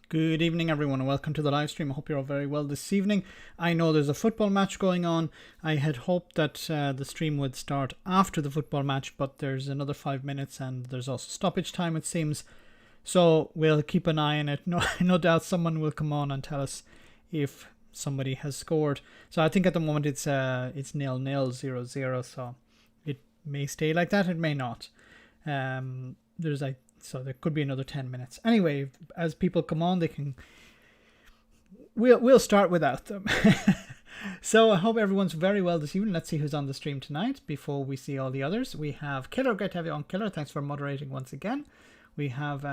Good evening, everyone, and welcome to the live stream. I hope you're all very well this evening. I know there's a football match going on. I had hoped that the stream would start after the football match, but there's another 5 minutes and there's also stoppage time, it seems. So we'll keep an eye on it. No doubt someone will come on and tell us if somebody has scored. So I think at the moment it's 0-0, 0-0. So it may stay like that. It may not. So there could be another 10 minutes. Anyway, as people come on, we'll start without them. So I hope everyone's very well this evening. Let's see who's on the stream tonight before we see all the others. We have Killer, great to have you on, Killer. Thanks for moderating once again. We have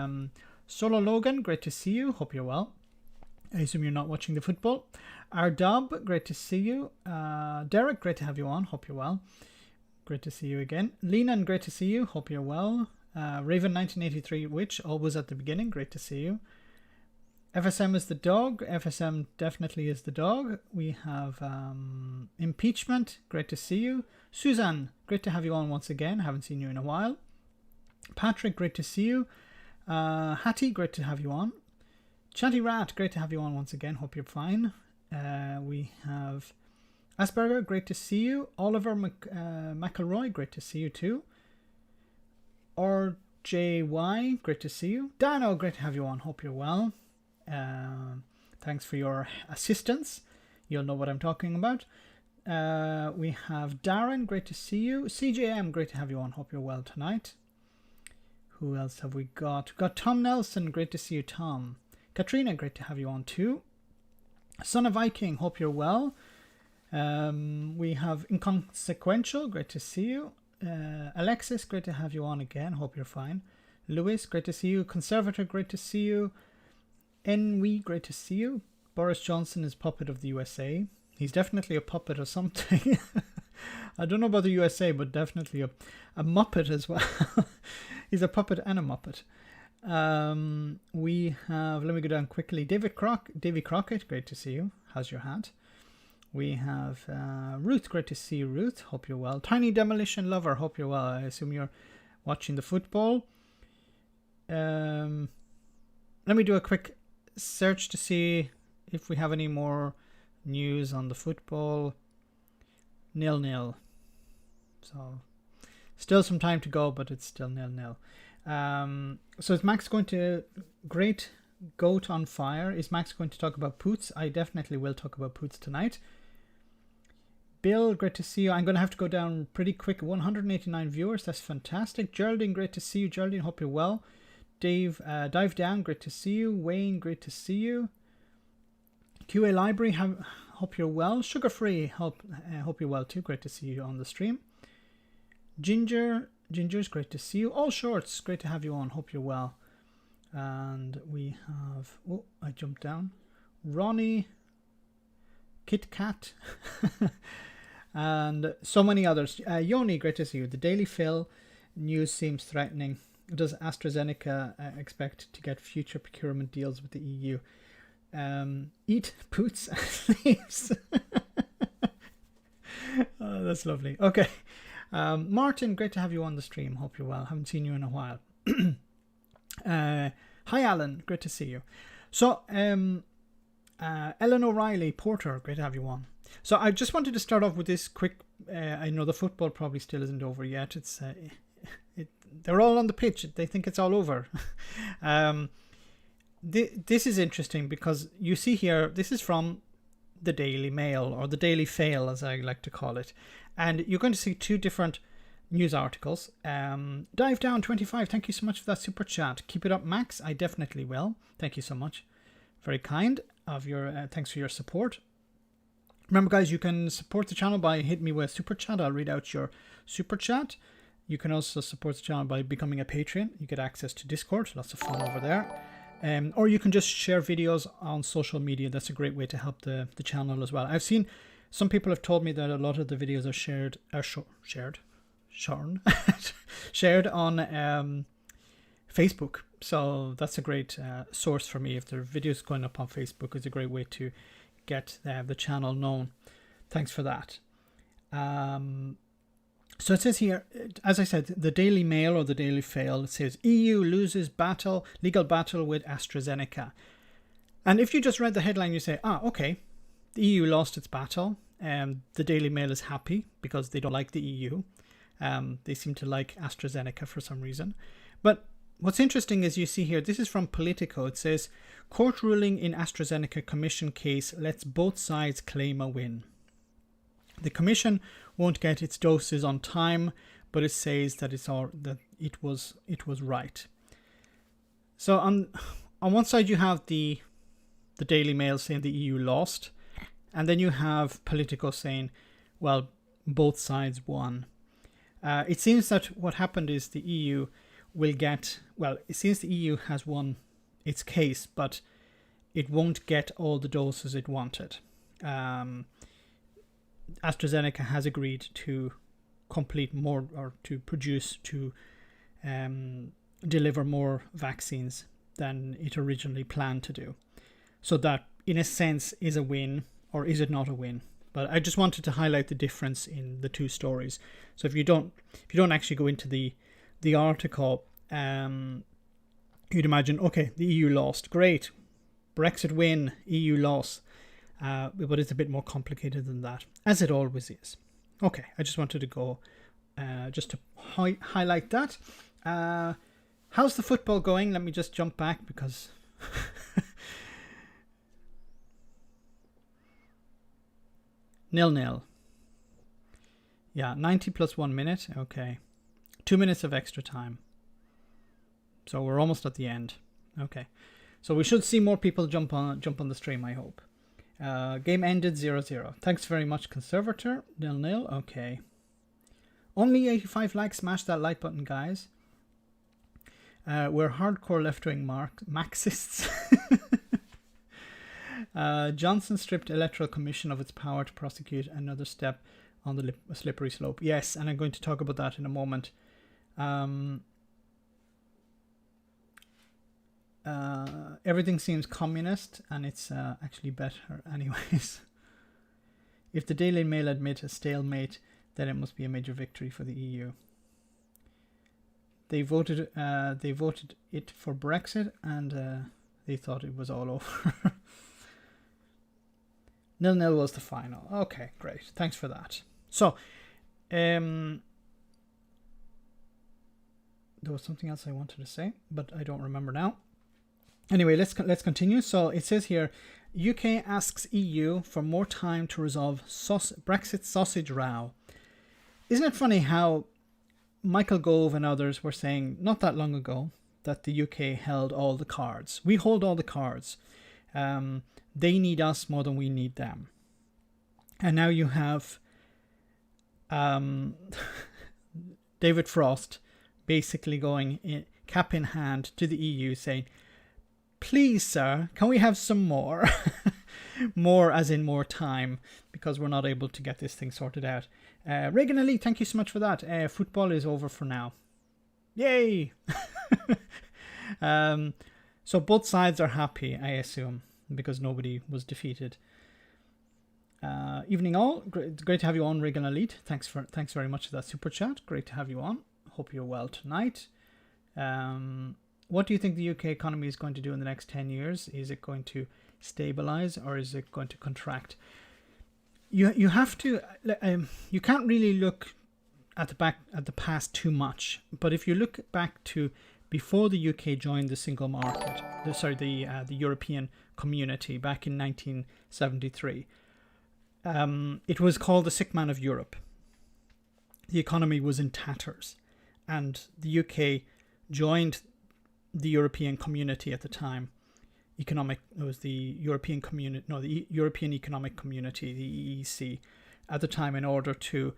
Solo Logan, great to see you. Hope you're well. I assume you're not watching the football. Ardob, great to see you. Derek, great to have you on. Hope you're well. Great to see you again. Lenan, great to see you. Hope you're well. Raven 1983 Witch, always at the beginning, great to see you. FSM is the dog. FSM definitely is the dog. We have Impeachment, great to see you. Suzanne, great to have you on once again. Haven't seen you in a while. Patrick, great to see you. Hattie, great to have you on. Chatty Rat, great to have you on once again. Hope you're fine. We have Asperger, great to see you. Oliver McElroy, great to see you too. RJY, great to see you. Dano, great to have you on. Hope you're well. Thanks for your assistance. You'll know what I'm talking about. We have Darren, great to see you. CJM, great to have you on. Hope you're well tonight. Who else have we got? We've got Tom Nelson, great to see you, Tom. Katrina, great to have you on too. Son of Viking, hope you're well. We have Inconsequential, great to see you. Alexis, great to have you on again. Hope you're fine. Lewis, great to see you. Conservator, great to see you. Enwy, great to see you. Boris Johnson is puppet of the USA. He's definitely a puppet of something. I don't know about the USA, but definitely a Muppet as well. He's a puppet and a Muppet. We have, let me go down quickly. Davy Crockett, great to see you. How's your hat? We have Ruth, great to see you, Ruth. Hope you're well. Tiny Demolition Lover, hope you're well. I assume you're watching the football. Let me do a quick search to see if we have any more news on the football. 0-0. So still some time to go, but it's still 0-0. So is Max going to... Great Goat on Fire. Is Max going to talk about Poots? I definitely will talk about Poots tonight. Bill, great to see you. I'm going to have to go down pretty quick. 189 viewers. That's fantastic. Geraldine, great to see you. Geraldine, hope you're well. Dave, Dive Down, great to see you. Wayne, great to see you. QA Library, hope you're well. Sugar Free, hope you're well too. Great to see you on the stream. Ginger's great to see you. All Shorts, great to have you on. Hope you're well. And we have... Oh, I jumped down. Ronnie, Kit Kat, and so many others. Yoni, great to see you. The Daily Phil, news seems threatening. Does AstraZeneca expect to get future procurement deals with the EU? Eat Poots and leaves. Oh, that's lovely. Okay. Martin, great to have you on the stream. Hope you're well. Haven't seen you in a while. Hi Alan, great to see you. So Ellen O'Reilly Porter, great to have you on. So I just wanted to start off with this quick. I know the football probably still isn't over yet. It's they're all on the pitch. They think it's all over. This is interesting because you see here, this is from the Daily Mail, or the Daily Fail as I like to call it, and you're going to see two different news articles. Dive Down 25, thank you so much for that super chat. Keep it up, Max. I definitely will. Thank you so much. Very kind of your thanks for your support. Remember guys, you can support the channel by hitting me with a super chat. I'll read out your super chat. You can also support the channel by becoming a patron. You get access to Discord, lots of fun over there. Or you can just share videos on social media. That's a great way to help the channel as well. I've seen some people have told me that a lot of the videos are shared on Facebook. So that's a great source for me. If there are videos going up on Facebook, it's a great way to get the channel known. Thanks for that. So it says here, as I said, the Daily Mail or the Daily Fail, it says EU loses legal battle with AstraZeneca. And if you just read the headline, you say, okay, the EU lost its battle. The Daily Mail is happy because they don't like the EU. They seem to like AstraZeneca for some reason. But what's interesting is you see here, this is from Politico. It says, court ruling in AstraZeneca Commission case lets both sides claim a win. The Commission won't get its doses on time, but it says that it was right. So on one side you have the Daily Mail saying the EU lost, and then you have Politico saying, well, both sides won. It seems that what happened is the EU it seems the EU has won its case, but it won't get all the doses it wanted. AstraZeneca has agreed to complete more, or to produce, to deliver more vaccines than it originally planned to do. So that, in a sense, is a win, or is it not a win? But I just wanted to highlight the difference in the two stories. So if you don't actually go into the article, you'd imagine, okay, the EU lost, great, Brexit win, EU loss. But it's a bit more complicated than that, as it always is. Okay, I just wanted to go just to highlight that. How's the football going? Let me just jump back because... Nil-nil. Yeah, 90 plus 1 minute. Okay. 2 minutes of extra time. So we're almost at the end. Okay. So we should see more people jump on the stream, I hope. Game ended 0-0. Thanks very much, Conservator. 0-0. Okay. Only 85 likes. Smash that like button, guys. We're hardcore left-wing Marxists. Johnson stripped Electoral Commission of its power to prosecute, another step on the slippery slope. Yes, and I'm going to talk about that in a moment. Everything seems communist, and it's actually better anyways. If the Daily Mail admit a stalemate, then it must be a major victory for the EU. They voted it for Brexit, and they thought it was all over. 0-0 was the final. Okay, great. Thanks for that. So, there was something else I wanted to say, but I don't remember now. Anyway, let's continue. So it says here, UK asks EU for more time to resolve Brexit sausage row. Isn't it funny how Michael Gove and others were saying not that long ago that the UK held all the cards. We hold all the cards. They need us more than we need them. And now you have David Frost basically going cap in hand to the EU saying, please, sir, can we have some more? More as in more time, because we're not able to get this thing sorted out. Reagan Ali, thank you so much for that. Football is over for now. Yay! So both sides are happy, I assume, because nobody was defeated. Evening all. Great to have you on, Reagan Elite. Thanks very much for that super chat. Great to have you on. Hope you're well tonight. What do you think the UK economy is going to do in the next 10 years? Is it going to stabilize or is it going to contract? You have to. You can't really look at the past too much. But if you look back to before the UK joined the single market, the European community back in 1973, it was called the sick man of Europe. The economy was in tatters, and the UK joined the European community at the time. It was the European community, the European Economic Community, the EEC, at the time, in order to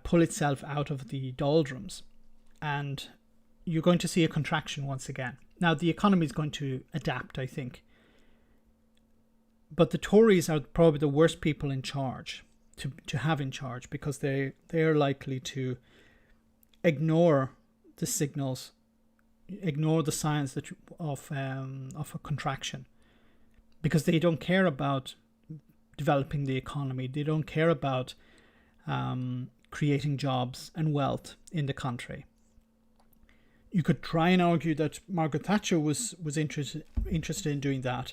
pull itself out of the doldrums. And you're going to see a contraction once again. Now, the economy is going to adapt, I think. But the Tories are probably the worst people in charge to have in charge, because they're likely to ignore the signals, ignore the signs of a contraction, because they don't care about developing the economy. They don't care about creating jobs and wealth in the country. You could try and argue that Margaret Thatcher was interested in doing that,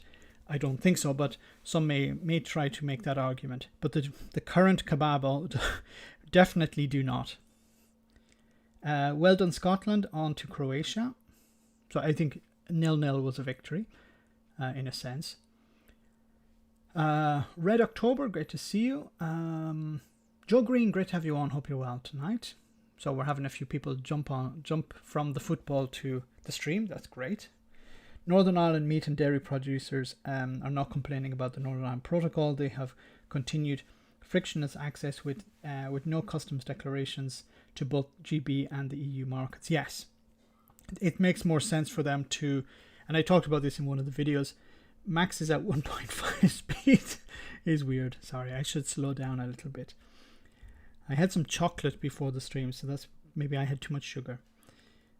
I don't think so, but some may try to make that argument. But the current cabal definitely do not. Well done, Scotland. On to Croatia. So I think 0-0 was a victory, in a sense. Red October, great to see you. Joe Green, great to have you on. Hope you're well tonight. So we're having a few people jump from the football to the stream. That's great. Northern Ireland meat and dairy producers are not complaining about the Northern Ireland Protocol. They have continued frictionless access with no customs declarations to both GB and the EU markets. Yes, it makes more sense for them to, and I talked about this in one of the videos, max is at 1.5 speed. Is weird. Sorry, I should slow down a little bit. I had some chocolate before the stream, so that's maybe I had too much sugar.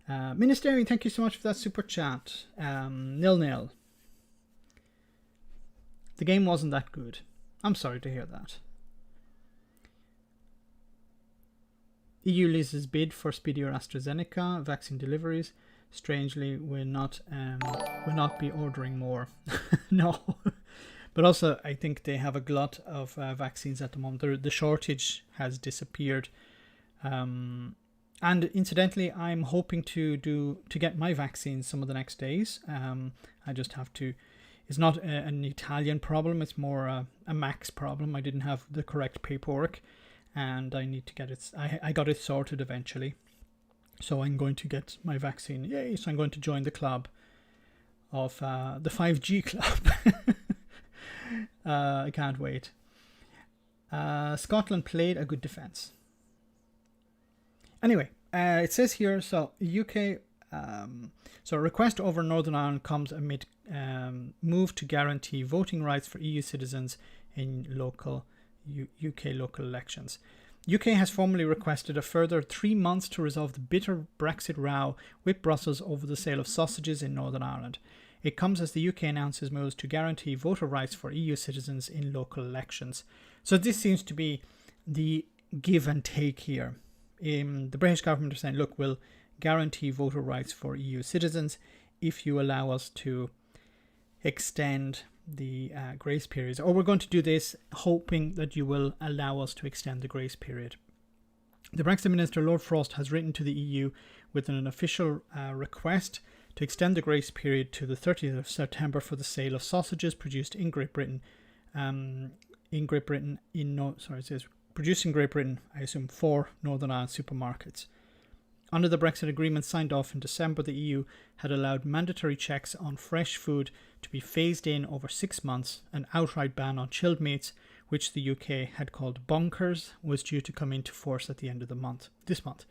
Ministerian, thank you so much for that super chat. 0-0. The game wasn't that good. I'm sorry to hear that. EU leases bid for speedier AstraZeneca vaccine deliveries. Strangely, will not be ordering more. No. But also, I think they have a glut of vaccines at the moment. The shortage has disappeared. And incidentally, I'm hoping to get my vaccine some of the next days. I just have to. It's not an Italian problem. It's more a Max problem. I didn't have the correct paperwork, and I need to get it. I got it sorted eventually, so I'm going to get my vaccine. Yay! So I'm going to join the club of the 5G club. I can't wait. Scotland played a good defence. Anyway, it says here, so UK, so a request over Northern Ireland comes amid move to guarantee voting rights for EU citizens in UK local elections. UK has formally requested a further 3 months to resolve the bitter Brexit row with Brussels over the sale of sausages in Northern Ireland. It comes as the UK announces moves to guarantee voter rights for EU citizens in local elections. So this seems to be the give and take here. The British government are saying, look, we'll guarantee voter rights for EU citizens if you allow us to extend the grace periods. Or we're going to do this hoping that you will allow us to extend the grace period. The Brexit Minister, Lord Frost, has written to the EU with an official request to extend the grace period to the 30th of September for the sale of sausages produced in Great Britain. It says produced in Great Britain, I assume, for Northern Ireland supermarkets. Under the Brexit agreement signed off in December, the EU had allowed mandatory checks on fresh food to be phased in over 6 months. An outright ban on chilled meats, which the UK had called bonkers, was due to come into force at the end of this month.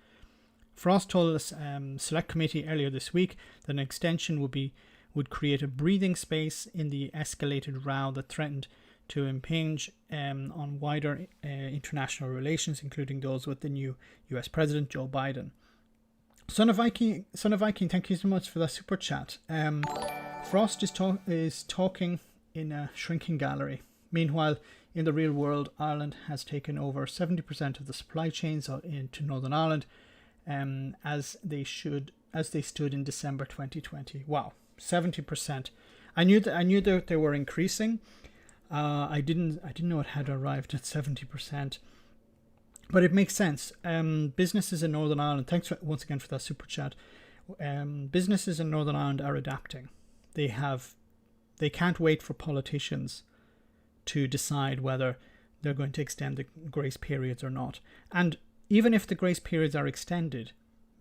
Frost told us select committee earlier this week that an extension would create a breathing space in the escalated row that threatened to impinge on wider international relations, including those with the new US President Joe Biden. Son of Viking, thank you so much for that super chat. Frost is talking in a shrinking gallery. Meanwhile, in the real world, Ireland has taken over 70% of the supply chains into Northern Ireland, as they stood in December 2020. Wow, 70%. I knew that they were increasing. I didn't know it had arrived at 70%. But it makes sense. Businesses in Northern Ireland, thanks once again for that super chat. Businesses in Northern Ireland are adapting. They can't wait for politicians to decide whether they're going to extend the grace periods or not. And even if the grace periods are extended,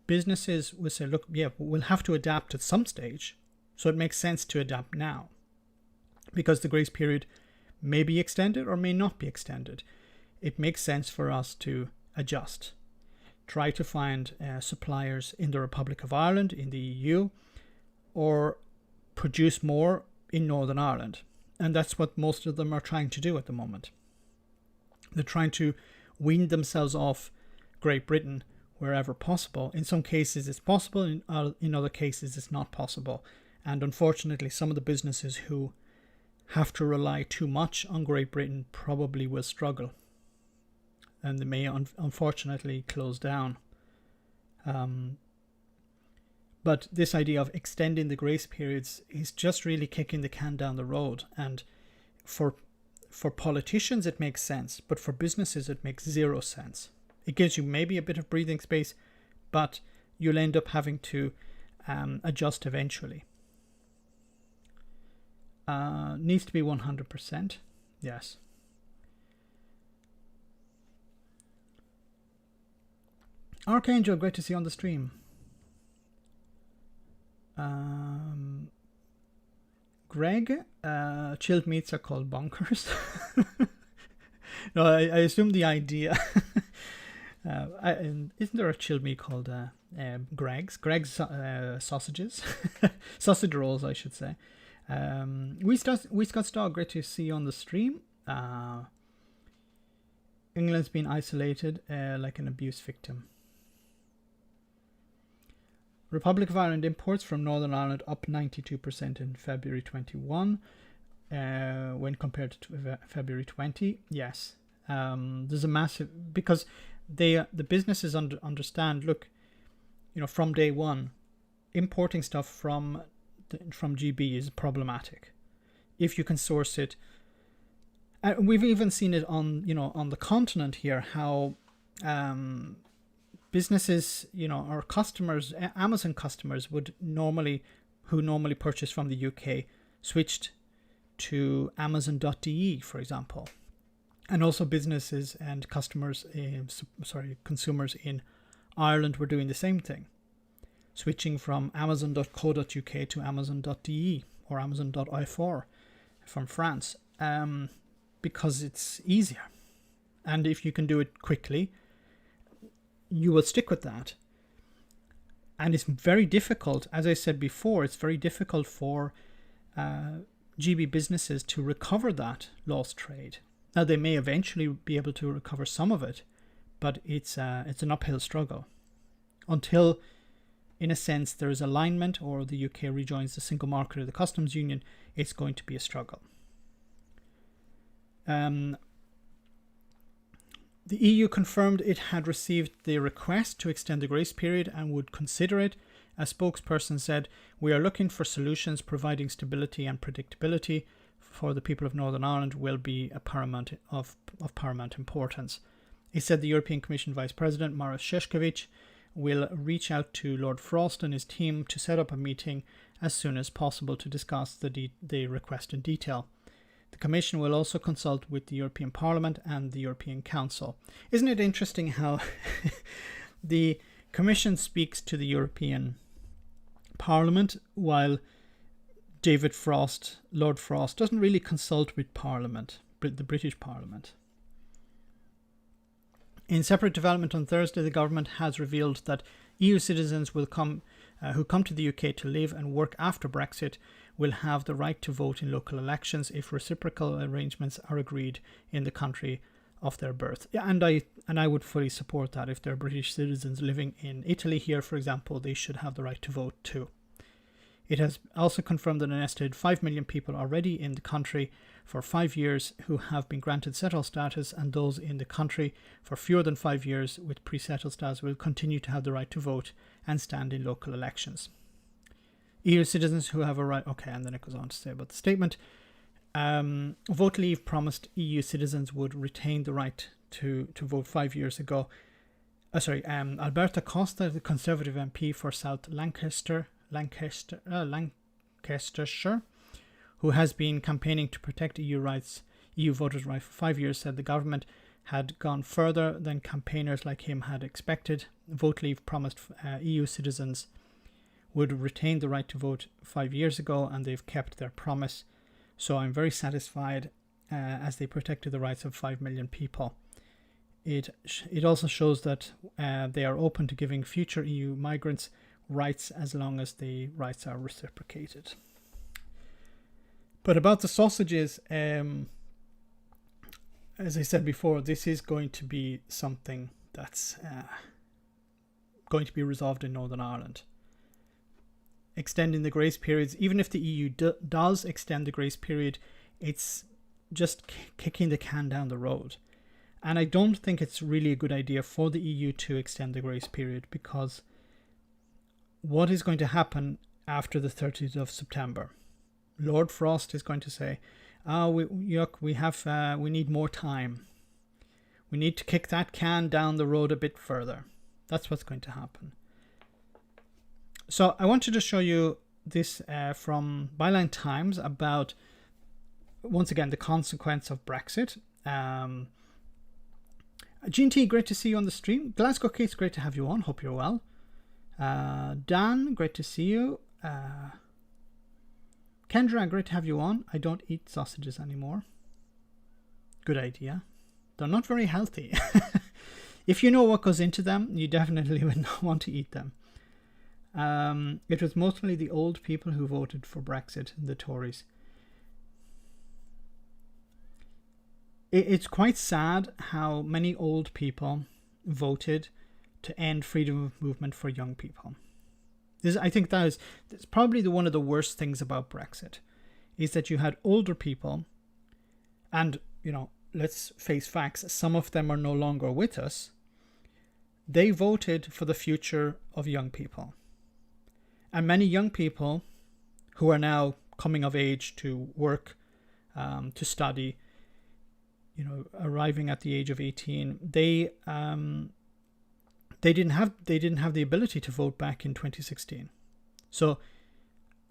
businesses will say, look, yeah, we'll have to adapt at some stage. So it makes sense to adapt now, because the grace period may be extended or may not be extended. It makes sense for us to adjust. Try to find suppliers in the Republic of Ireland, in the EU, or produce more in Northern Ireland. And that's what most of them are trying to do at the moment. They're trying to wean themselves off Great Britain wherever possible. In some cases it's possible, in other cases it's not possible. And unfortunately, some of the businesses who have to rely too much on Great Britain probably will struggle. And they may unfortunately close down. But But this idea of extending the grace periods is just really kicking the can down the road. And for politicians, it makes sense. But for businesses, it makes zero sense. It gives you maybe a bit of breathing space, but you'll end up having to adjust eventually. Needs to be 100%. Yes. Archangel, great to see you on the stream. Greg, chilled meats are called bonkers. No, I assume the idea. Isn't there a chilled meat called Greg's? Greg's sausages, sausage rolls, I should say. Scott's dog, great to see you on the stream. England's been isolated like an abuse victim. Republic of Ireland imports from Northern Ireland up 92% in February 21 when compared to February 20. Yes, there's a massive, because the businesses understand, look, from day one, importing stuff from GB is problematic. If you can source it, we've even seen it on the continent here, how businesses, our customers, Amazon customers who normally purchase from the UK, switched to Amazon.de, for example. And also businesses and consumers in Ireland were doing the same thing, switching from Amazon.co.uk to Amazon.de or Amazon.ir from France, because it's easier. And if you can do it quickly, you will stick with that. And it's very difficult, as I said before, it's very difficult for GB businesses to recover that lost trade. Now, they may eventually be able to recover some of it, but it's an uphill struggle. Until, in a sense, there is alignment or the UK rejoins the single market or the customs union, it's going to be a struggle. The EU confirmed it had received the request to extend the grace period and would consider it. A spokesperson said, "We are looking for solutions providing stability and predictability for the people of Northern Ireland will be of paramount importance." He said the European Commission Vice President, Maros Šefčovič, will reach out to Lord Frost and his team to set up a meeting as soon as possible to discuss the request in detail. The Commission will also consult with the European Parliament and the European Council. Isn't it interesting how the Commission speaks to the European Parliament while David Frost, Lord Frost, doesn't really consult with Parliament, the British Parliament? In separate development on Thursday, the government has revealed that EU citizens who come to the UK to live and work after Brexit will have the right to vote in local elections if reciprocal arrangements are agreed in the country of their birth. Yeah, and I would fully support that. If they're British citizens living in Italy here, for example, they should have the right to vote too. It has also confirmed that an estimated 5 million people already in the country for 5 years who have been granted settled status, and those in the country for fewer than 5 years with pre-settled status will continue to have the right to vote and stand in local elections. EU citizens who have a right... Okay, and then it goes on to say about the statement. Vote Leave promised EU citizens would retain the right to vote 5 years ago. Alberta Costa, the Conservative MP for South Lancastershire, who has been campaigning to protect EU voters' rights for 5 years, said the government had gone further than campaigners like him had expected. Vote Leave promised EU citizens would retain the right to vote 5 years ago, and they've kept their promise. So I'm very satisfied as they protected the rights of 5 million people. It also shows that they are open to giving future EU migrants rights as long as the rights are reciprocated. But about the sausages, as I said before, this is going to be something that's going to be resolved in Northern Ireland. Extending the grace periods, even if the EU does extend the grace period, it's just kicking the can down the road. And I don't think it's really a good idea for the EU to extend the grace period, because what is going to happen after the 30th of September. Lord Frost is going to say, we need more time. We need to kick that can down the road a bit further. That's what's going to happen. So I wanted to show you this from Byline Times about, once again, the consequence of Brexit. G&T, great to see you on the stream. Glasgow Case, great to have you on. Hope you're well. Dan, great to see you. Kendra, great to have you on. I don't eat sausages anymore. Good idea. They're not very healthy. If you know what goes into them, you definitely would not want to eat them. It was mostly the old people who voted for Brexit, the Tories. It's quite sad how many old people voted to end freedom of movement for young people. I think that's probably one of the worst things about Brexit, is that you had older people, and, you know, let's face facts, some of them are no longer with us. They voted for the future of young people. And many young people who are now coming of age to work, to study, you know, arriving at the age of 18, they didn't have the ability to vote back in 2016. So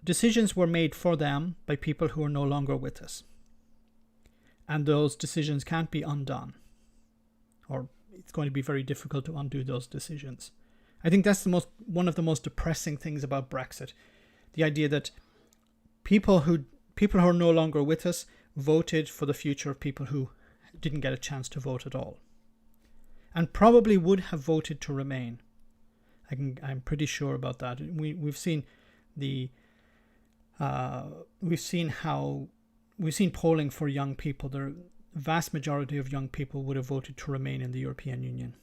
decisions were made for them by people who are no longer with us. And those decisions can't be undone, or it's going to be very difficult to undo those decisions. I think that's one of the most depressing things about Brexit. The idea that people who are no longer with us voted for the future of people who didn't get a chance to vote at all, and probably would have voted to remain. I'm pretty sure about that. We've seen polling for young people. The vast majority of young people would have voted to remain in the European Union,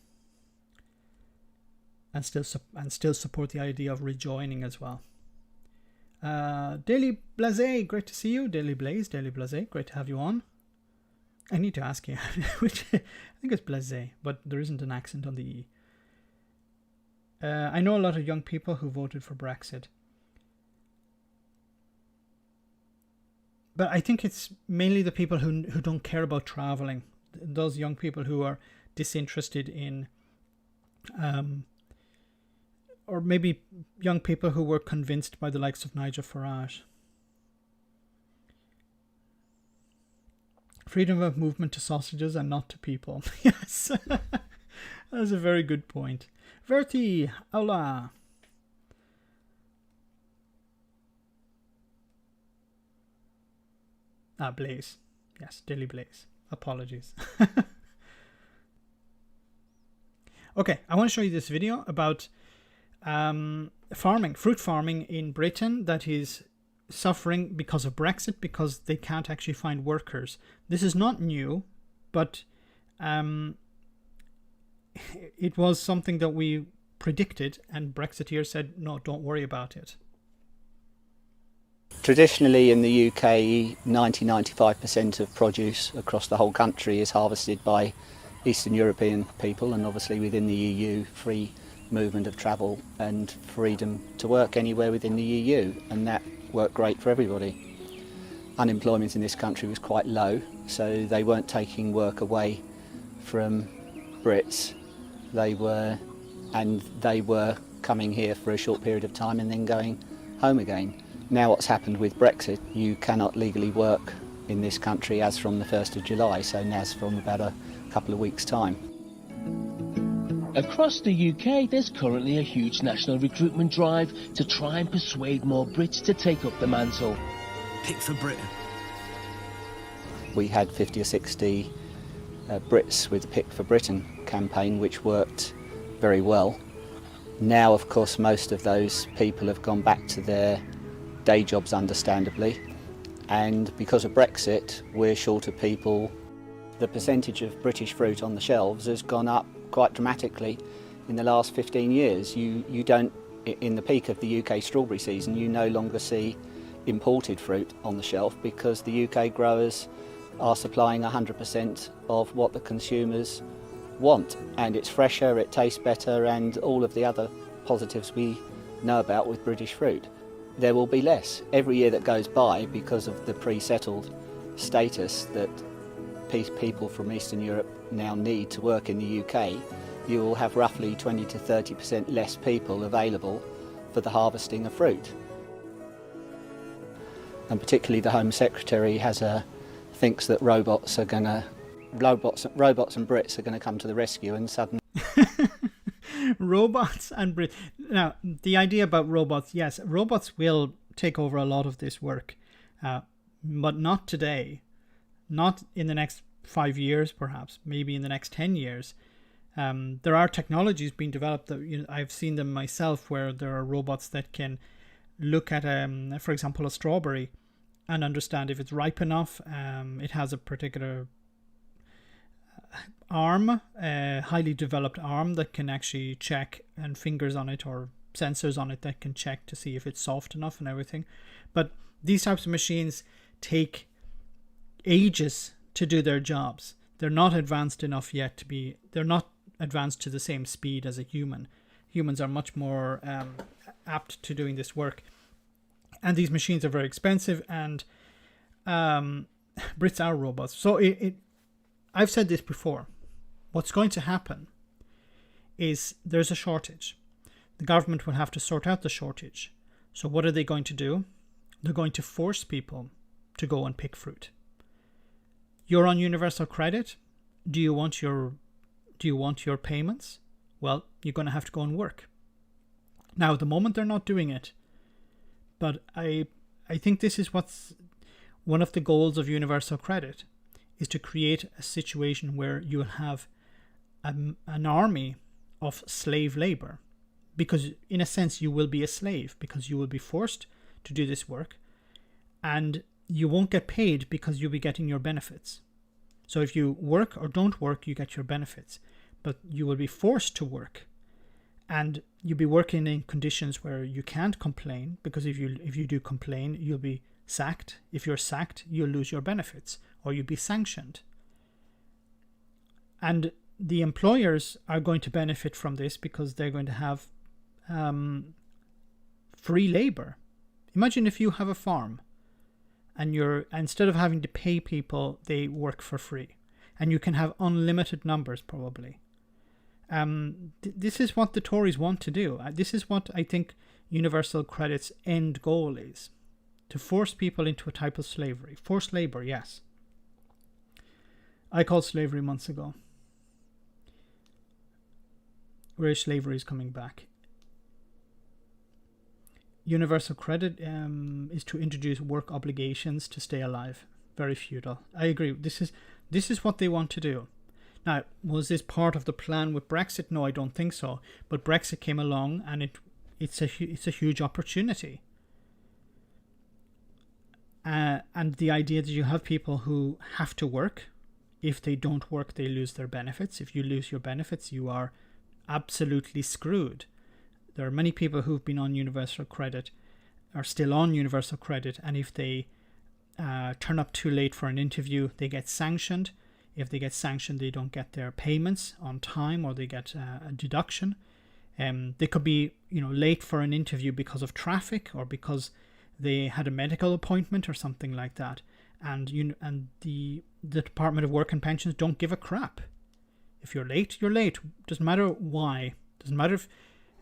and still support the idea of rejoining as well. Daily Blaze, great to see you. Daily Blaze, great to have you on. I need to ask you, which I think it's Blaze, but there isn't an accent on the E. I know a lot of young people who voted for Brexit, but I think it's mainly the people who don't care about traveling. Those young people who are disinterested in, or maybe young people who were convinced by the likes of Nigel Farage. Freedom of movement to sausages and not to people. Yes, that's a very good point. Verti, hola. Blaze. Yes, Daily Blaze. Apologies. Okay, I want to show you this video about fruit farming in Britain that is suffering because of Brexit, because they can't actually find workers. This is not new, but it was something that we predicted, and Brexiteers said, no, don't worry about it. Traditionally in the UK, 90-95% of produce across the whole country is harvested by Eastern European people, and obviously within the EU, free movement of travel and freedom to work anywhere within the EU, and that worked great for everybody. Unemployment in this country was quite low, so they weren't taking work away from Brits. They were coming here for a short period of time and then going home again. Now what's happened with Brexit, you cannot legally work in this country as from the 1st of July, so as from about a couple of weeks' time. Across the UK, there's currently a huge national recruitment drive to try and persuade more Brits to take up the mantle. Pick for Britain. We had 50 or 60 Brits with the Pick for Britain campaign, which worked very well. Now, of course, most of those people have gone back to their day jobs, understandably, and because of Brexit, we're short of people. The percentage of British fruit on the shelves has gone up quite dramatically in the last 15 years. You don't, in the peak of the UK strawberry season, you no longer see imported fruit on the shelf because the UK growers are supplying 100% of what the consumers want, and it's fresher, it tastes better, and all of the other positives we know about with British fruit. There will be less every year that goes by because of the pre-settled status that people from Eastern Europe now need to work in the UK. You will have roughly 20 to 30% less people available for the harvesting of fruit. And particularly the Home Secretary thinks that robots and Brits are going to come to the rescue and suddenly... Robots and Brits. Now, the idea about robots, yes, robots will take over a lot of this work, but not today. Not in the next 5 years, perhaps, maybe in the next 10 years. There are technologies being developed that I've seen them myself, where there are robots that can look at, for example, a strawberry and understand if it's ripe enough. It has a particular arm, a highly developed arm that can actually check, and fingers on it or sensors on it that can check to see if it's soft enough and everything. But these types of machines take ages to do their jobs. They're not advanced enough yet they're not advanced to the same speed as a human. Humans are much more apt to doing this work. And these machines are very expensive, and Brits are robots. So I've said this before. What's going to happen is there's a shortage. The government will have to sort out the shortage. So what are they going to do? They're going to force people to go and pick fruit. You're on universal credit. Do you want your payments? Well, you're going to have to go and work. Now, at the moment, they're not doing it. But I think this is what's one of the goals of universal credit, is to create a situation where you will have an army of slave labor. Because in a sense, you will be a slave, because you will be forced to do this work, and you won't get paid because you'll be getting your benefits. So if you work or don't work, you get your benefits, but you will be forced to work, and you'll be working in conditions where you can't complain, because if you do complain, you'll be sacked. If you're sacked, you'll lose your benefits, or you'll be sanctioned. And the employers are going to benefit from this because they're going to have free labor. Imagine if you have a farm, and instead of having to pay people, they work for free, and you can have unlimited numbers probably. This is what the Tories want to do. This is what I think universal credit's end goal is, to force people into a type of slavery. Forced labor, yes. I called slavery months ago. Where slavery is coming back. Universal credit is to introduce work obligations to stay alive. Very futile. I agree. This is what they want to do. Now, was this part of the plan with Brexit? No, I don't think so. But Brexit came along, and it's a huge opportunity. And the idea that you have people who have to work. If they don't work, they lose their benefits. If you lose your benefits, you are absolutely screwed. There are many people who've been on universal credit, are still on universal credit, and if they turn up too late for an interview, they get sanctioned. If they get sanctioned, they don't get their payments on time, or they get a deduction. They could be, late for an interview because of traffic, or because they had a medical appointment or something like that. And the Department of Work and Pensions don't give a crap. If you're late, you're late. Doesn't matter why. Doesn't matter if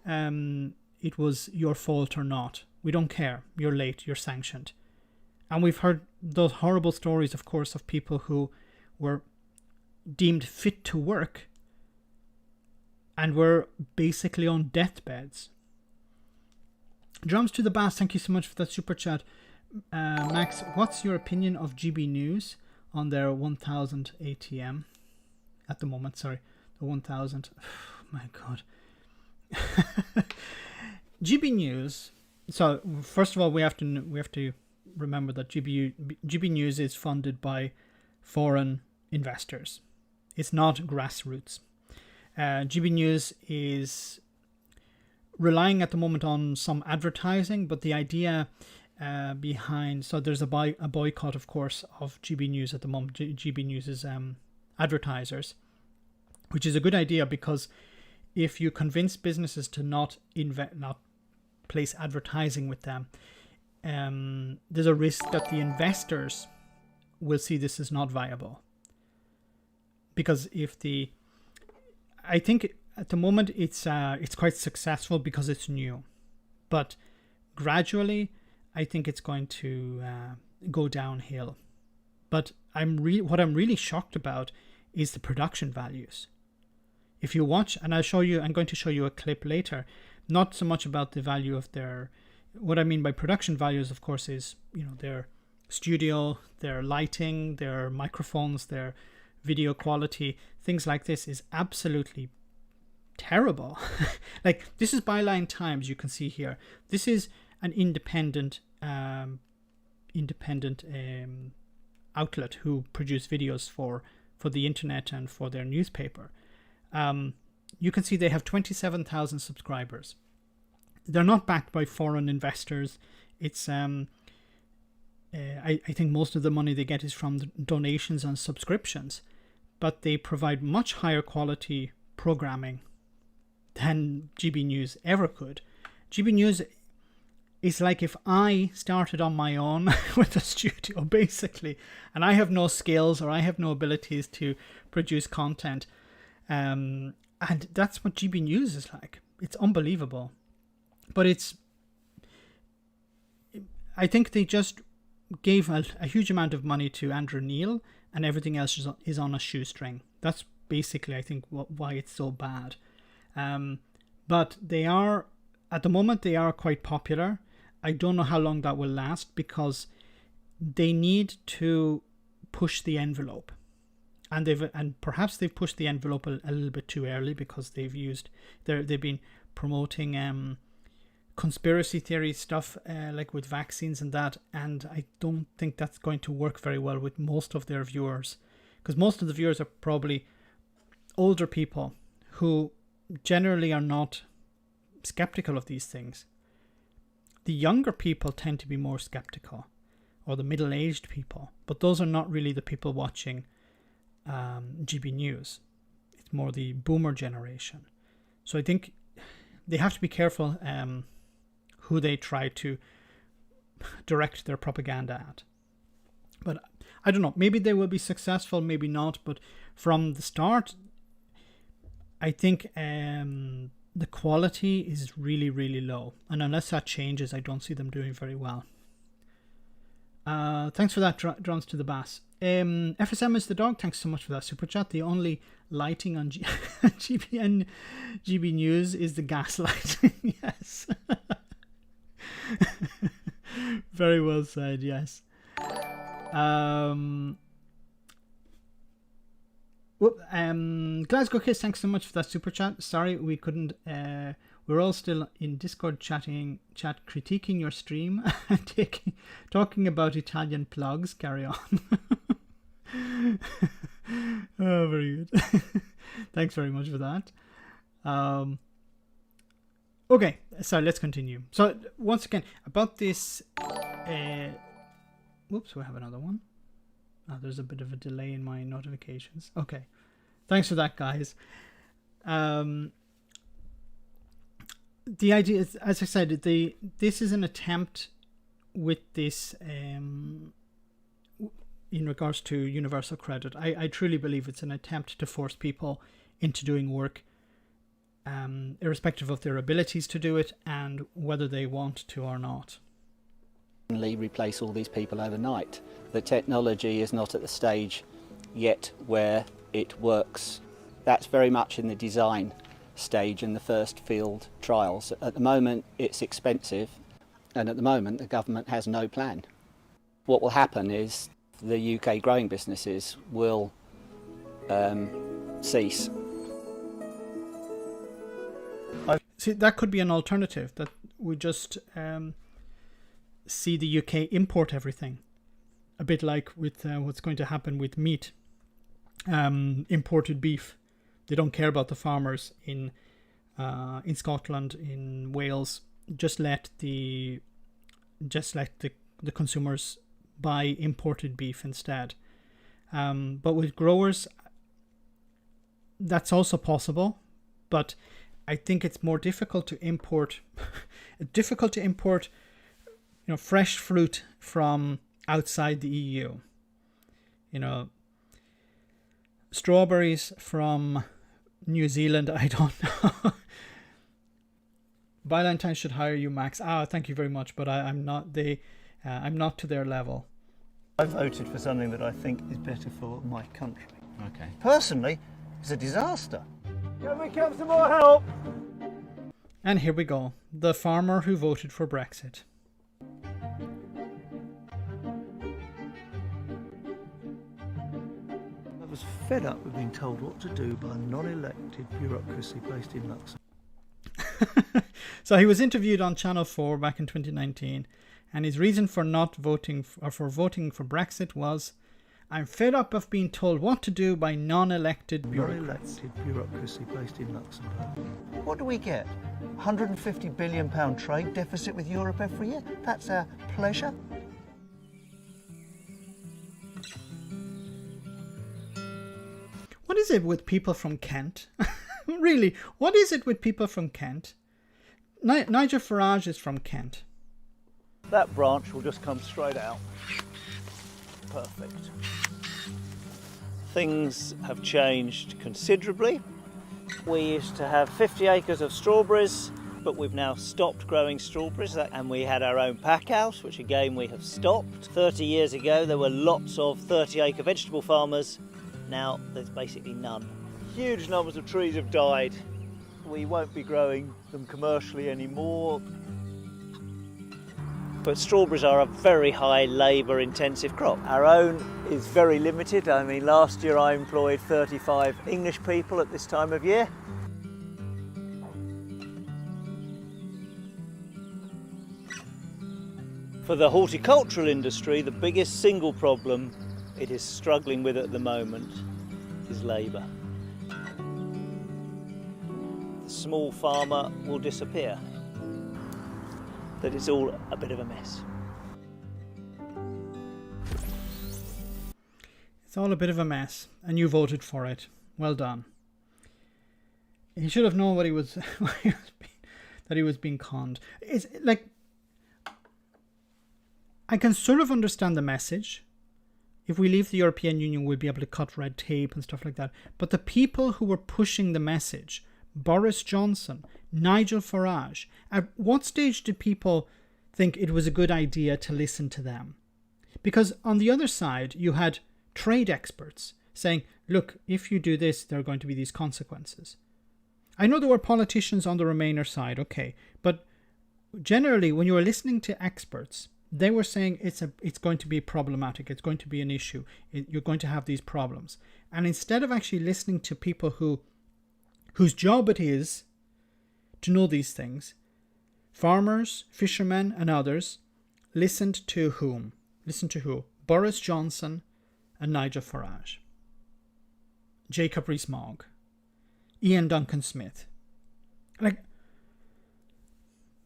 it was your fault or not. We don't care. You're late. You're sanctioned. And we've heard those horrible stories, of course, of people who were deemed fit to work and were basically on deathbeds. Drums to the bass, thank you so much for that super chat. Max, what's your opinion of GB News on their 1000 ATM at the moment? Sorry, the 1000. Oh, my God. GB News. So first of all, we have to remember that GB News is funded by foreign investors. It's not grassroots. GB News is relying at the moment on some advertising, but the idea behind, so there's a boycott, of course, of GB News at the moment. GB News's advertisers, which is a good idea, because if you convince businesses to not place advertising with them, there's a risk that the investors will see this as not viable. Because I think at the moment it's quite successful because it's new, but gradually I think it's going to go downhill. But what I'm really shocked about is the production values. If you watch, and I'm going to show you a clip later, not so much about the value of what I mean by production values, of course, is, their studio, their lighting, their microphones, their video quality, things like this is absolutely terrible. Like, this is Byline Times, you can see here. This is an independent outlet who produce videos for the internet and for their newspaper. You can see they have 27,000 subscribers. They're not backed by foreign investors. It's I think most of the money they get is from the donations and subscriptions, but they provide much higher quality programming than GB News ever could. GB News is like if I started on my own with a studio, basically, and I have no skills or I have no abilities to produce content. And that's what GB News is like. It's unbelievable. But I think they just gave a huge amount of money to Andrew Neil, and everything else is on a shoestring. That's basically, I think, why it's so bad. But at the moment, they are quite popular. I don't know how long that will last, because they need to push the envelope. And perhaps they've pushed the envelope a little bit too early, because they've been promoting conspiracy theory stuff, like with vaccines and that, and I don't think that's going to work very well with most of their viewers, because most of the viewers are probably older people who generally are not skeptical of these things. The younger people tend to be more skeptical, or the middle-aged people, but those are not really the people watching GB News. It's more the boomer generation. So I think they have to be careful who they try to direct their propaganda at. But I don't know, maybe they will be successful, maybe not, but from the start, I think the quality is really, really low. And unless that changes, I don't see them doing very well. Thanks for that, Drons to the Bass. FSM is the dog, thanks so much for that super chat. The only lighting on GB News is the gas lighting. Yes. Very well said, yes. Glasgow Kiss, thanks so much for that super chat. Sorry we couldn't, we're all still in Discord chat critiquing your stream and talking about Italian plugs. Carry on. Oh, very good. Thanks very much for that. Okay, so let's continue. So once again, about this, whoops, we have another one. Oh, there's a bit of a delay in my notifications. Okay, thanks for that, guys. The idea is, as I said, this is an attempt with this, in regards to universal credit. I truly believe it's an attempt to force people into doing work, irrespective of their abilities to do it and whether they want to or not. Replace all these people overnight. The technology is not at the stage yet where it works. That's very much in the design stage in the first field trials. At the moment it's expensive, and at the moment the government has no plan. What will happen is the UK growing businesses will cease. See, that could be an alternative, that we just see the UK import everything, a bit like with what's going to happen with meat, imported beef. They don't care about the farmers in Scotland, in Wales. Just let the consumers buy imported beef instead. But with growers, that's also possible. But I think it's more difficult to import, fresh fruit from outside the EU. Strawberries from New Zealand, I don't know. Valentine should hire you, Max. Thank you very much, but I'm not I'm not to their level. I voted for something that I think is better for my country. Okay. Personally, it's a disaster. Can we have some more help? And here we go. The farmer who voted for Brexit. I was fed up with being told what to do by a non-elected bureaucracy based in Luxembourg. So he was interviewed on Channel 4 back in 2019, and his reason for not voting for voting for Brexit was, "I'm fed up of being told what to do by non-elected bureaucrats." Non-elected bureaucracy based in Luxembourg. What do we get? £150 billion trade deficit with Europe every year? That's our pleasure? What is it with people from Kent? Really, what is it with people from Kent? Nigel Farage is from Kent. That branch will just come straight out. Perfect. Things have changed considerably. We used to have 50 acres of strawberries, but we've now stopped growing strawberries, and we had our own pack house, which again we have stopped. 30 years ago there were lots of 30-acre vegetable farmers. Now there's basically none. Huge numbers of trees have died. We won't be growing them commercially anymore. But strawberries are a very high labour intensive crop. Our own is very limited. I mean, last year I employed 35 English people at this time of year. For the horticultural industry, the biggest single problem it is struggling with at the moment is labour. The small farmer will disappear. That it's all a bit of a mess. It's all a bit of a mess, and you voted for it. Well done. He should have known what he was, that he was being conned. It's like, I can sort of understand the message. If we leave the European Union, we'll be able to cut red tape and stuff like that. But the people who were pushing the message, Boris Johnson, Nigel Farage, at what stage did people think it was a good idea to listen to them? Because on the other side, you had trade experts saying, look, if you do this, there are going to be these consequences. I know there were politicians on the Remainer side, okay, but generally when you were listening to experts, they were saying it's going to be problematic, it's going to be an issue, you're going to have these problems. And instead of actually listening to people whose job it is to know these things, farmers, fishermen and others listened to whom? Listen to who? Boris Johnson and Nigel Farage. Jacob Rees-Mogg. Ian Duncan Smith. Like,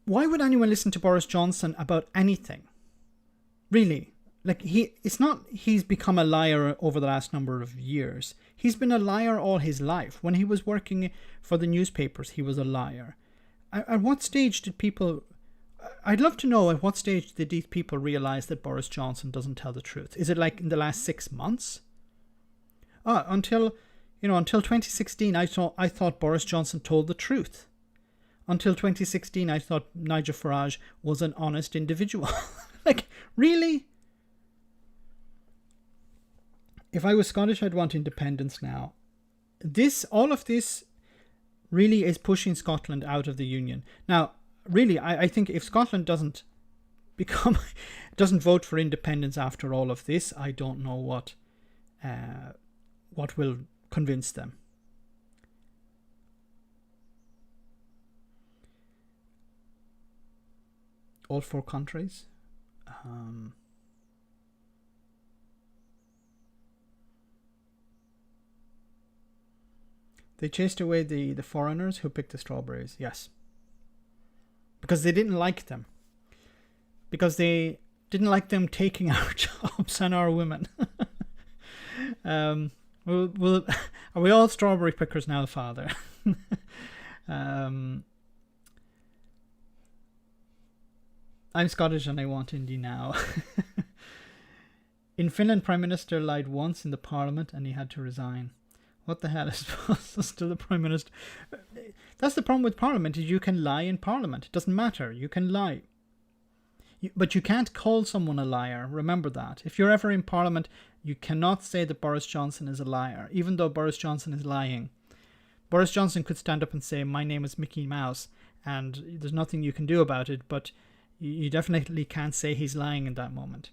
why would anyone listen to Boris Johnson about anything? Really? Like, it's not he's become a liar over the last number of years. He's been a liar all his life. When he was working for the newspapers, he was a liar. At what stage did people... I'd love to know at what stage did these people realize that Boris Johnson doesn't tell the truth? Is it like in the last 6 months? Until 2016, I thought Boris Johnson told the truth. Until 2016, I thought Nigel Farage was an honest individual. Like, really? If I was Scottish, I'd want independence now. All of this really is pushing Scotland out of the Union. Now, really, I think if Scotland doesn't vote for independence after all of this, I don't know what will convince them. All 4 countries. They chased away the foreigners who picked the strawberries, yes. Because they didn't like them. Because they didn't like them taking our jobs and our women. Are we all strawberry pickers now, Father? I'm Scottish and I want Indy now. In Finland, Prime Minister lied once in the Parliament and he had to resign. What the hell is supposed to the Prime Minister? That's the problem with Parliament, is you can lie in Parliament. It doesn't matter. You can lie. But you can't call someone a liar. Remember that. If you're ever in Parliament, you cannot say that Boris Johnson is a liar, even though Boris Johnson is lying. Boris Johnson could stand up and say, my name is Mickey Mouse, and there's nothing you can do about it, but you definitely can't say he's lying in that moment.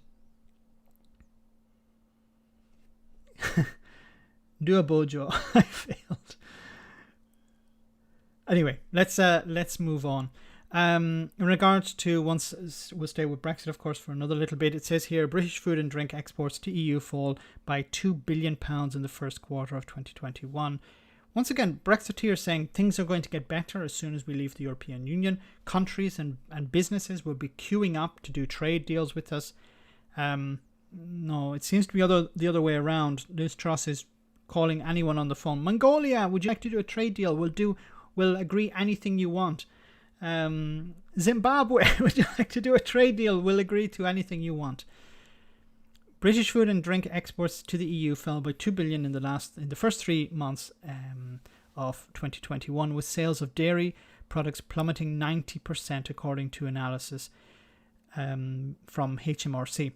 Do a Bojo. I failed. Anyway, let's move on. In regards to, once we'll stay with Brexit, of course, for another little bit. It says here, British food and drink exports to EU fall by £2 billion in the first quarter of 2021. Once again, Brexiteers saying things are going to get better as soon as we leave the European Union. Countries and businesses will be queuing up to do trade deals with us. No, it seems to be the other way around. Liz Truss is calling anyone on the phone. Mongolia, would you like to do a trade deal? We'll agree anything you want. Zimbabwe, would you like to do a trade deal? We'll agree to anything you want. British food and drink exports to the EU fell by 2 billion in the first 3 months of 2021, with sales of dairy products plummeting 90% according to analysis from HMRC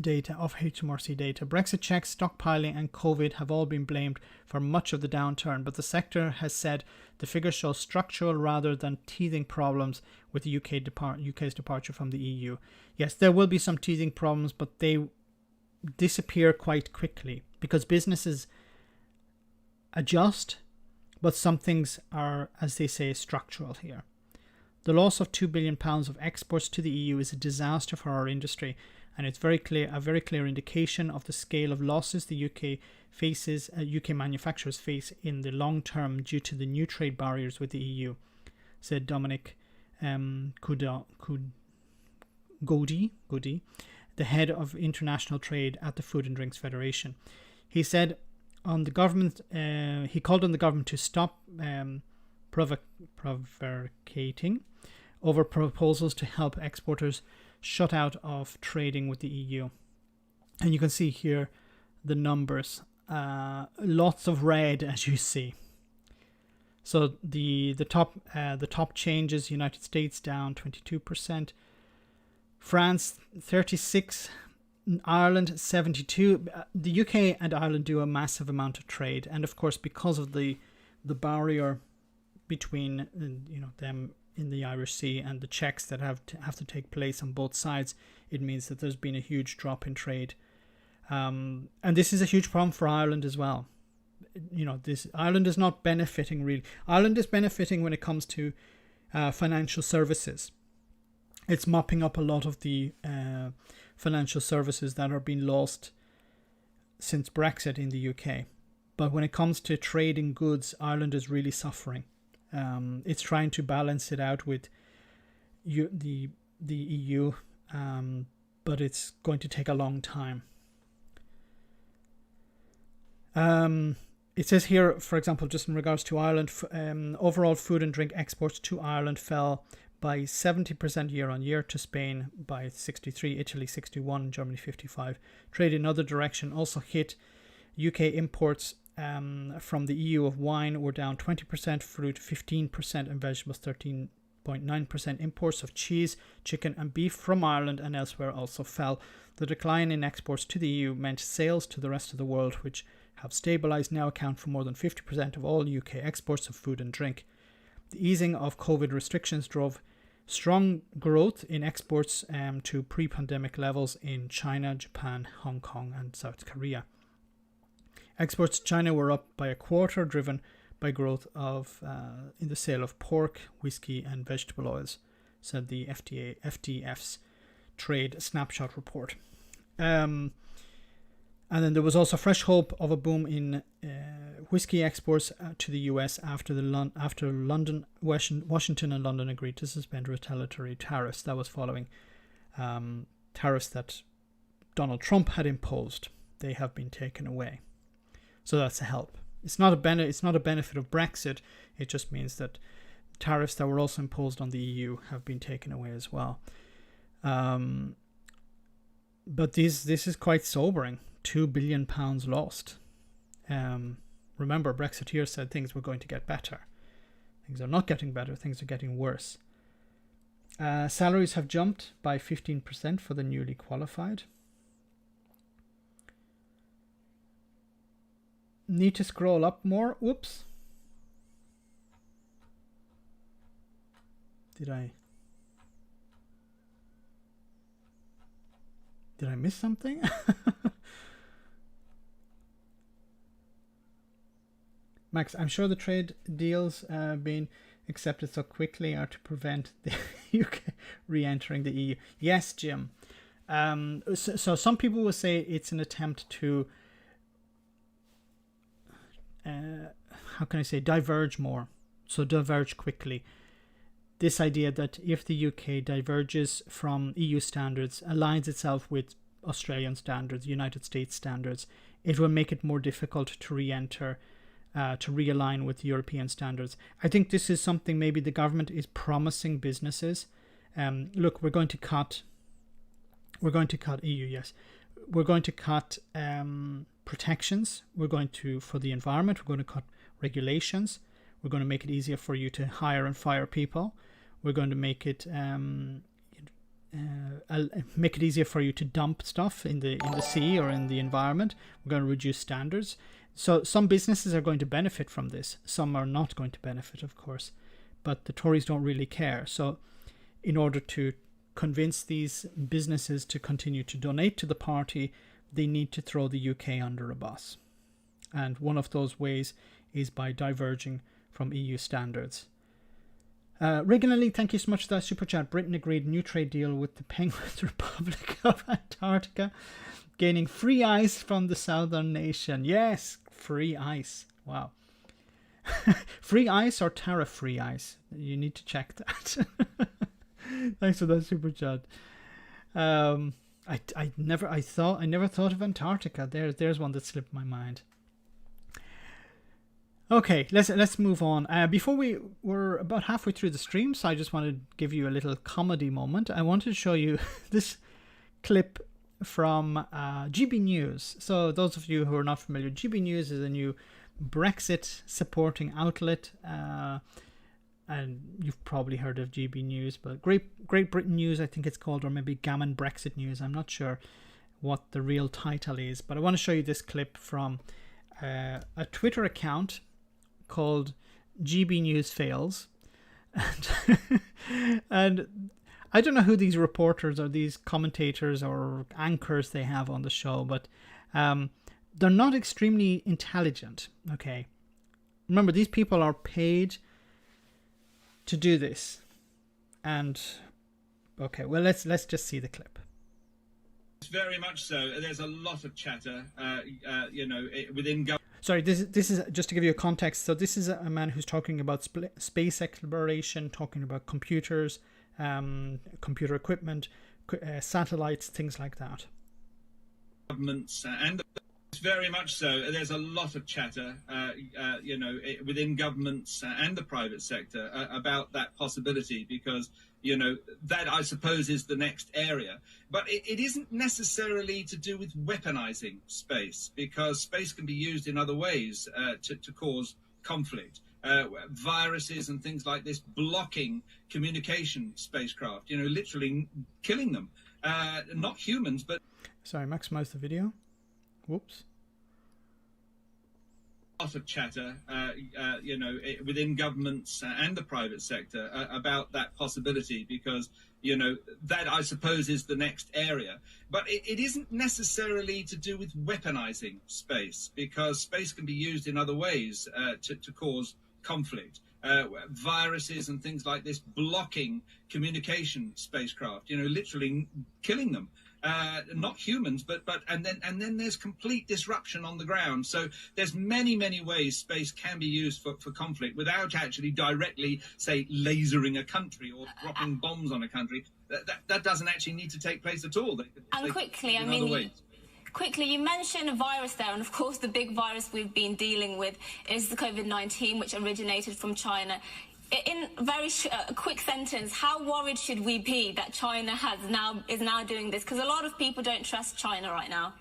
data. Brexit checks, stockpiling and COVID have all been blamed for much of the downturn, but the sector has said the figures show structural rather than teething problems with the UK's departure from the EU. Yes, there will be some teething problems, but they disappear quite quickly because businesses adjust, but some things are, as they say, structural here. The loss of £2 billion of exports to the EU is a disaster for our industry, and it's a very clear indication of the scale of losses the UK manufacturers face in the long term due to the new trade barriers with the EU, said Dominic Goody, the head of international trade at the Food and Drinks Federation. He said he called on the government to stop provocating over proposals to help exporters shut out of trading with the EU. And you can see here the numbers, lots of red, as you see. So the top changes: United States down 22%, France 36%, Ireland 72%. The UK and Ireland do a massive amount of trade, and of course because of the barrier between them in the Irish Sea and the checks that have to take place on both sides, it means that there's been a huge drop in trade, and this is a huge problem for Ireland as well. Ireland is not benefiting really. Ireland is benefiting when it comes to financial services. It's mopping up a lot of the financial services that are being lost since Brexit in the UK. But when it comes to trading goods, Ireland is really suffering. It's trying to balance it out with the EU, but it's going to take a long time. It says here, for example, just in regards to Ireland, overall food and drink exports to Ireland fell by 70% year on year, to Spain by 63%, Italy 61%, Germany 55%. Trade in other direction also hit. UK imports from the EU of wine were down 20%, fruit 15%, and vegetables 13.9%. Imports of cheese, chicken and beef from Ireland and elsewhere also fell. The decline in exports to the EU meant sales to the rest of the world, which have stabilised, now account for more than 50% of all UK exports of food and drink. The easing of COVID restrictions drove strong growth in exports to pre-pandemic levels in China, Japan, Hong Kong and South Korea. Exports to China were up by a quarter, driven by growth in the sale of pork, whiskey and vegetable oils, said the FDF's trade snapshot report. And then there was also fresh hope of a boom in whiskey exports to the US after Washington and London agreed to suspend retaliatory tariffs. That was following tariffs that Donald Trump had imposed. They have been taken away. So that's a help. It's not a benefit of Brexit. It just means that tariffs that were also imposed on the EU have been taken away as well. But this is quite sobering. £2 billion lost. Remember, Brexiteers said things were going to get better. Things are not getting better. Things are getting worse. Salaries have jumped by 15% for the newly qualified. Need to scroll up more. Whoops. Did I miss something? Max, I'm sure the trade deals being accepted so quickly are to prevent the UK re-entering the EU. Yes, Jim. So some people will say it's an attempt to how can I say, diverge more. So diverge quickly. This idea that if the UK diverges from EU standards, aligns itself with Australian standards, United States standards, it will make it more difficult to re-enter, to realign with European standards. I think this is something maybe the government is promising businesses. Look, we're going to cut EU, yes. We're going to cut protections. We're going to, for the environment, we're going to cut regulations. We're going to make it easier for you to hire and fire people. We're going to make it easier for you to dump stuff in the sea or in the environment. We're going to reduce standards. So some businesses are going to benefit from this. Some are not going to benefit, of course. But the Tories don't really care. So in order to convince these businesses to continue to donate to the party, they need to throw the UK under a bus. And one of those ways is by diverging from EU standards. Regularly, thank you so much for that super chat. Britain agreed new trade deal with the Penguins Republic of Antarctica, gaining free ice from the southern nation. Yes, free ice. Wow. Free ice or tariff-free ice? You need to check that. Thanks for that super chat. I never thought of Antarctica. There's one that slipped my mind. Okay, let's move on. Before we're about halfway through the stream, so I just want to give you a little comedy moment. I wanted to show you this clip from GB News. So those of you who are not familiar, GB News is a new Brexit supporting outlet. And you've probably heard of GB News, but Great Britain News, I think it's called, or maybe Gammon Brexit News. I'm not sure what the real title is, but I want to show you this clip from a Twitter account called GB News Fails. And I don't know who these reporters or these commentators or anchors they have on the show, but they're not extremely intelligent, okay? Remember, these people are paid to do this. And okay, well, let's just see the clip. Very much so. There's a lot of chatter, within government. Sorry, this is just to give you a context. So this is a man who's talking about space exploration, talking about computers, computer equipment, satellites, things like that. Governments and very much so. There's a lot of chatter, within governments and the private sector about that possibility, because that, I suppose, is the next area. But it isn't necessarily to do with weaponizing space, because space can be used in other ways to cause conflict. Viruses and things like this blocking communication spacecraft, literally killing them. Not humans, but... Sorry, maximize the video. Whoops. A lot of chatter, within governments and the private sector about that possibility, because, that, I suppose, is the next area. But it isn't necessarily to do with weaponizing space, because space can be used in other ways to cause conflict. Viruses and things like this blocking communication spacecraft, literally killing them. Not humans, but and then there's complete disruption on the ground. So there's many ways space can be used for conflict without actually directly, say, lasering a country or dropping bombs on a country. That doesn't actually need to take place at all. Quickly, I mean, Quickly, you mentioned a virus there, and of course the big virus we've been dealing with is the COVID-19, which originated from China. In a very quick sentence, how worried should we be that China is now doing this? Because a lot of people don't trust China right now.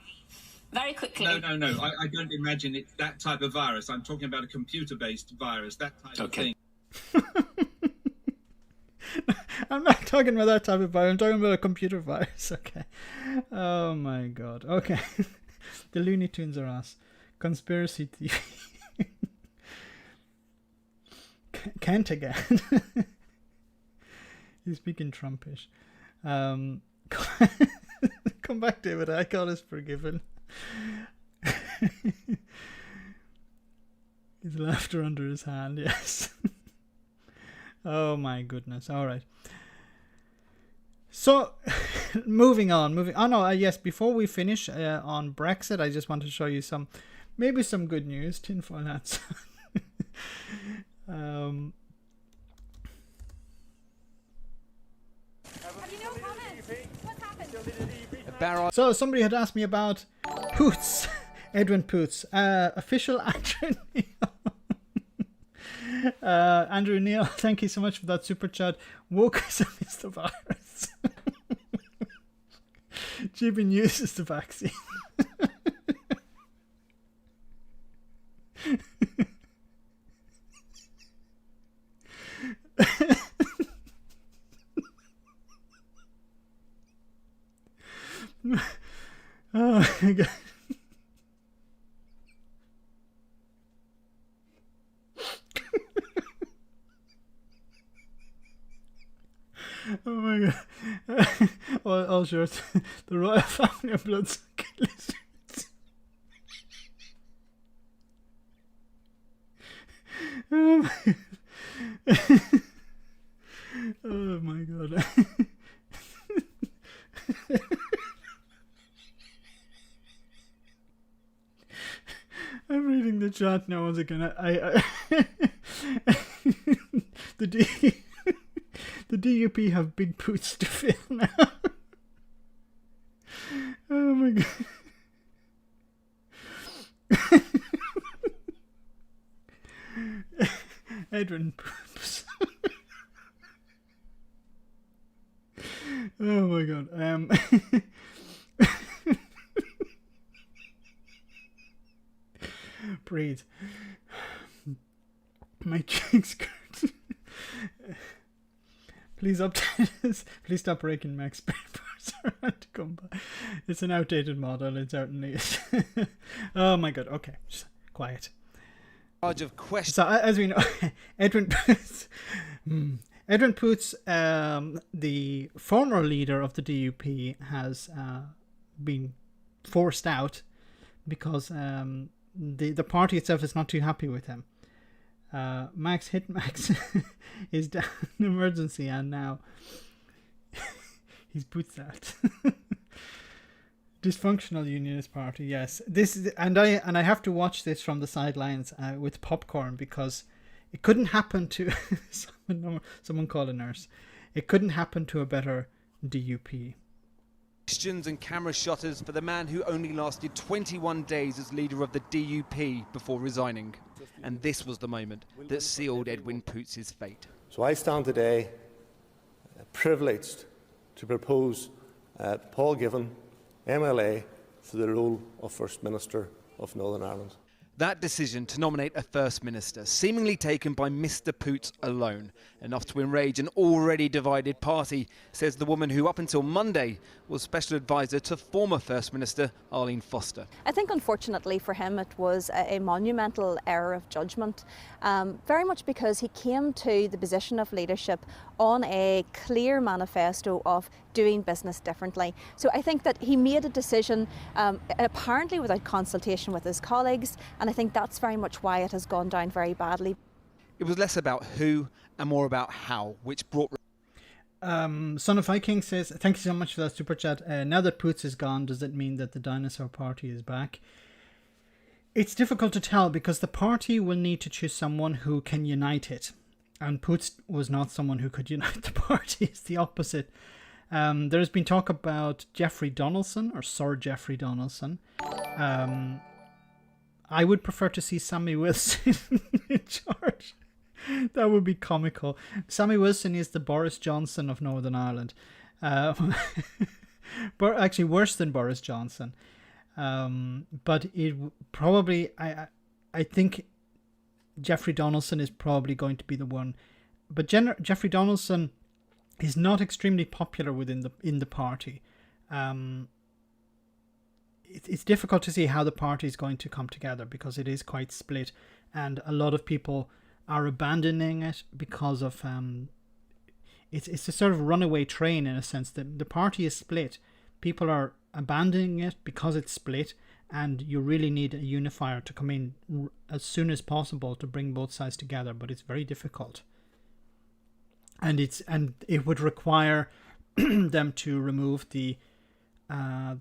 Very quickly. No. I don't imagine it's that type of virus. I'm talking about a computer-based virus, that type of thing. I'm not talking about that type of virus. I'm talking about a computer virus. Okay. Oh my god. Okay. The Looney Tunes are us. Conspiracy TV. Kent again. He's speaking Trumpish. Come back, David. I God is forgiven. His laughter under his hand. Yes. Oh my goodness. All right. So, moving on. Oh no. Yes. Before we finish on Brexit, I just want to show you maybe some good news. Tinfoil hats. Have you no comments? What's happened? So somebody had asked me about Poots, Edwin Poots, official actor. Andrew Neil, thank you so much for that super chat. Wokeism is the virus. GB News is the vaccine. Oh my god. Oh my god. All short. The royal family of bloodsucking lizards. Oh my god. Oh my god. I'm reading the chat now once again. The DUP have big boots to fill now. Oh my god. Edwin poops. Oh my god. Breathe. My cheeks hurt. Please update this. Please stop breaking Max papers around to come by. It's an outdated model. It certainly is. Oh my god. Okay. Just quiet. Of questions. So as we know, Edwin Poots, the former leader of the DUP, has been forced out because the party itself is not too happy with him. Max is down in emergency, and now he's boots out. Dysfunctional unionist party, yes. This is, and I have to watch this from the sidelines with popcorn, because it couldn't happen to someone called a nurse. It couldn't happen to a better DUP. Questions and camera shutters for the man who only lasted 21 days as leader of the DUP before resigning. And this was the moment that sealed Edwin Poots' fate. So I stand today privileged to propose Paul Given, MLA, for the role of First Minister of Northern Ireland. That decision to nominate a First Minister, seemingly taken by Mr Poots alone, enough to enrage an already divided party, says the woman who up until Monday was Special Advisor to former First Minister Arlene Foster. I think unfortunately for him it was a monumental error of judgment, very much because he came to the position of leadership on a clear manifesto of doing business differently. So I think that he made a decision apparently without consultation with his colleagues, and I think that's very much why it has gone down very badly. It was less about who and more about how, which brought... Son of Viking says, thank you so much for that super chat. Now that Poots is gone, does it mean that the dinosaur party is back? It's difficult to tell, because the party will need to choose someone who can unite it. And Poots was not someone who could unite the party. It's the opposite. There's been talk about Jeffrey Donaldson, or Sir Jeffrey Donaldson. I would prefer to see Sammy Wilson in charge. That would be comical. Sammy Wilson is the Boris Johnson of Northern Ireland. But actually worse than Boris Johnson. But it probably, I think Jeffrey Donaldson is probably going to be the one. But Jeffrey Donaldson is not extremely popular in the party. It's difficult to see how the party is going to come together because it is quite split, and a lot of people are abandoning it because of it's a sort of runaway train in a sense. That the party is split. People are abandoning it because it's split, and you really need a unifier to come in as soon as possible to bring both sides together, but it's very difficult. And it would require them to remove the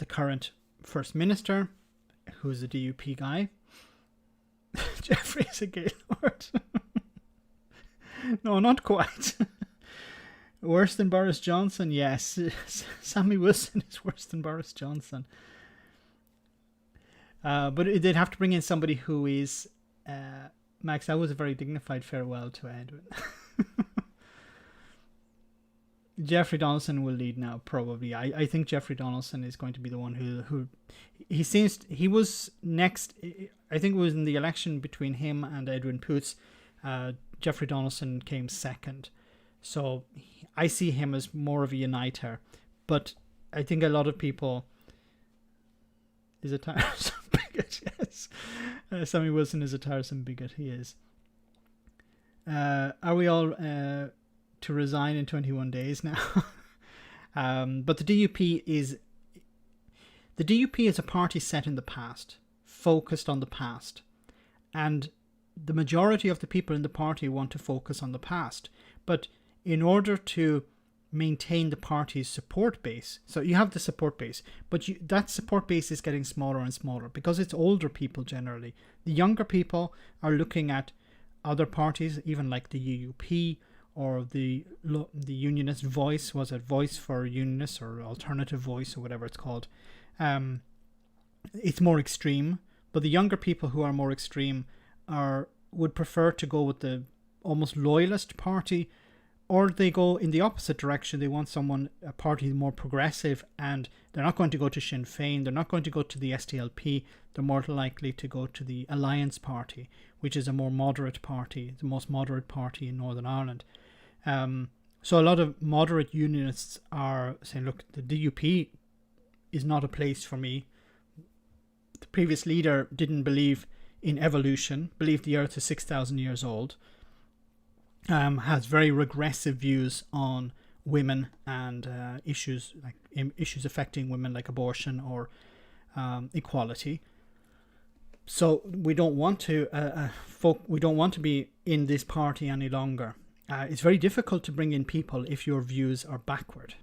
current First Minister, who's a DUP guy. Jeffrey is a Gaylord. No, not quite. Worse than Boris Johnson, yes. Sammy Wilson is worse than Boris Johnson. But they'd have to bring in somebody who is... Max, that was a very dignified farewell to Edwin. Jeffrey Donaldson will lead now, probably. I think Jeffrey Donaldson is going to be the one who he was next. I think it was in the election between him and Edwin Poots. Jeffrey Donaldson came second. So I see him as more of a uniter. But I think a lot of people... is a tiresome bigot, yes. Sammy Wilson is a tiresome bigot, he is. Are we all to resign in 21 days now? But the DUP is a party set in the past, focused on the past. And the majority of the people in the party want to focus on the past. But in order to maintain the party's support base, so you have the support base, but that support base is getting smaller and smaller because it's older people generally. The younger people are looking at other parties, even like the UUP or the Unionist Voice, was it Voice for Unionists or Alternative Voice or whatever it's called. It's more extreme, but the younger people who are more extreme would prefer to go with the almost loyalist party, or they go in the opposite direction. They want a party more progressive, and they're not going to go to Sinn Féin, they're not going to go to the SDLP, they're more likely to go to the Alliance Party, which is a more moderate party, the most moderate party in Northern Ireland. So a lot of moderate unionists are saying, look, the DUP is not a place for me. The previous leader didn't believe in evolution, believed the earth is 6,000 years old, has very regressive views on women and issues affecting women like abortion or equality. So we don't want to be in this party any longer. It's very difficult to bring in people if your views are backward.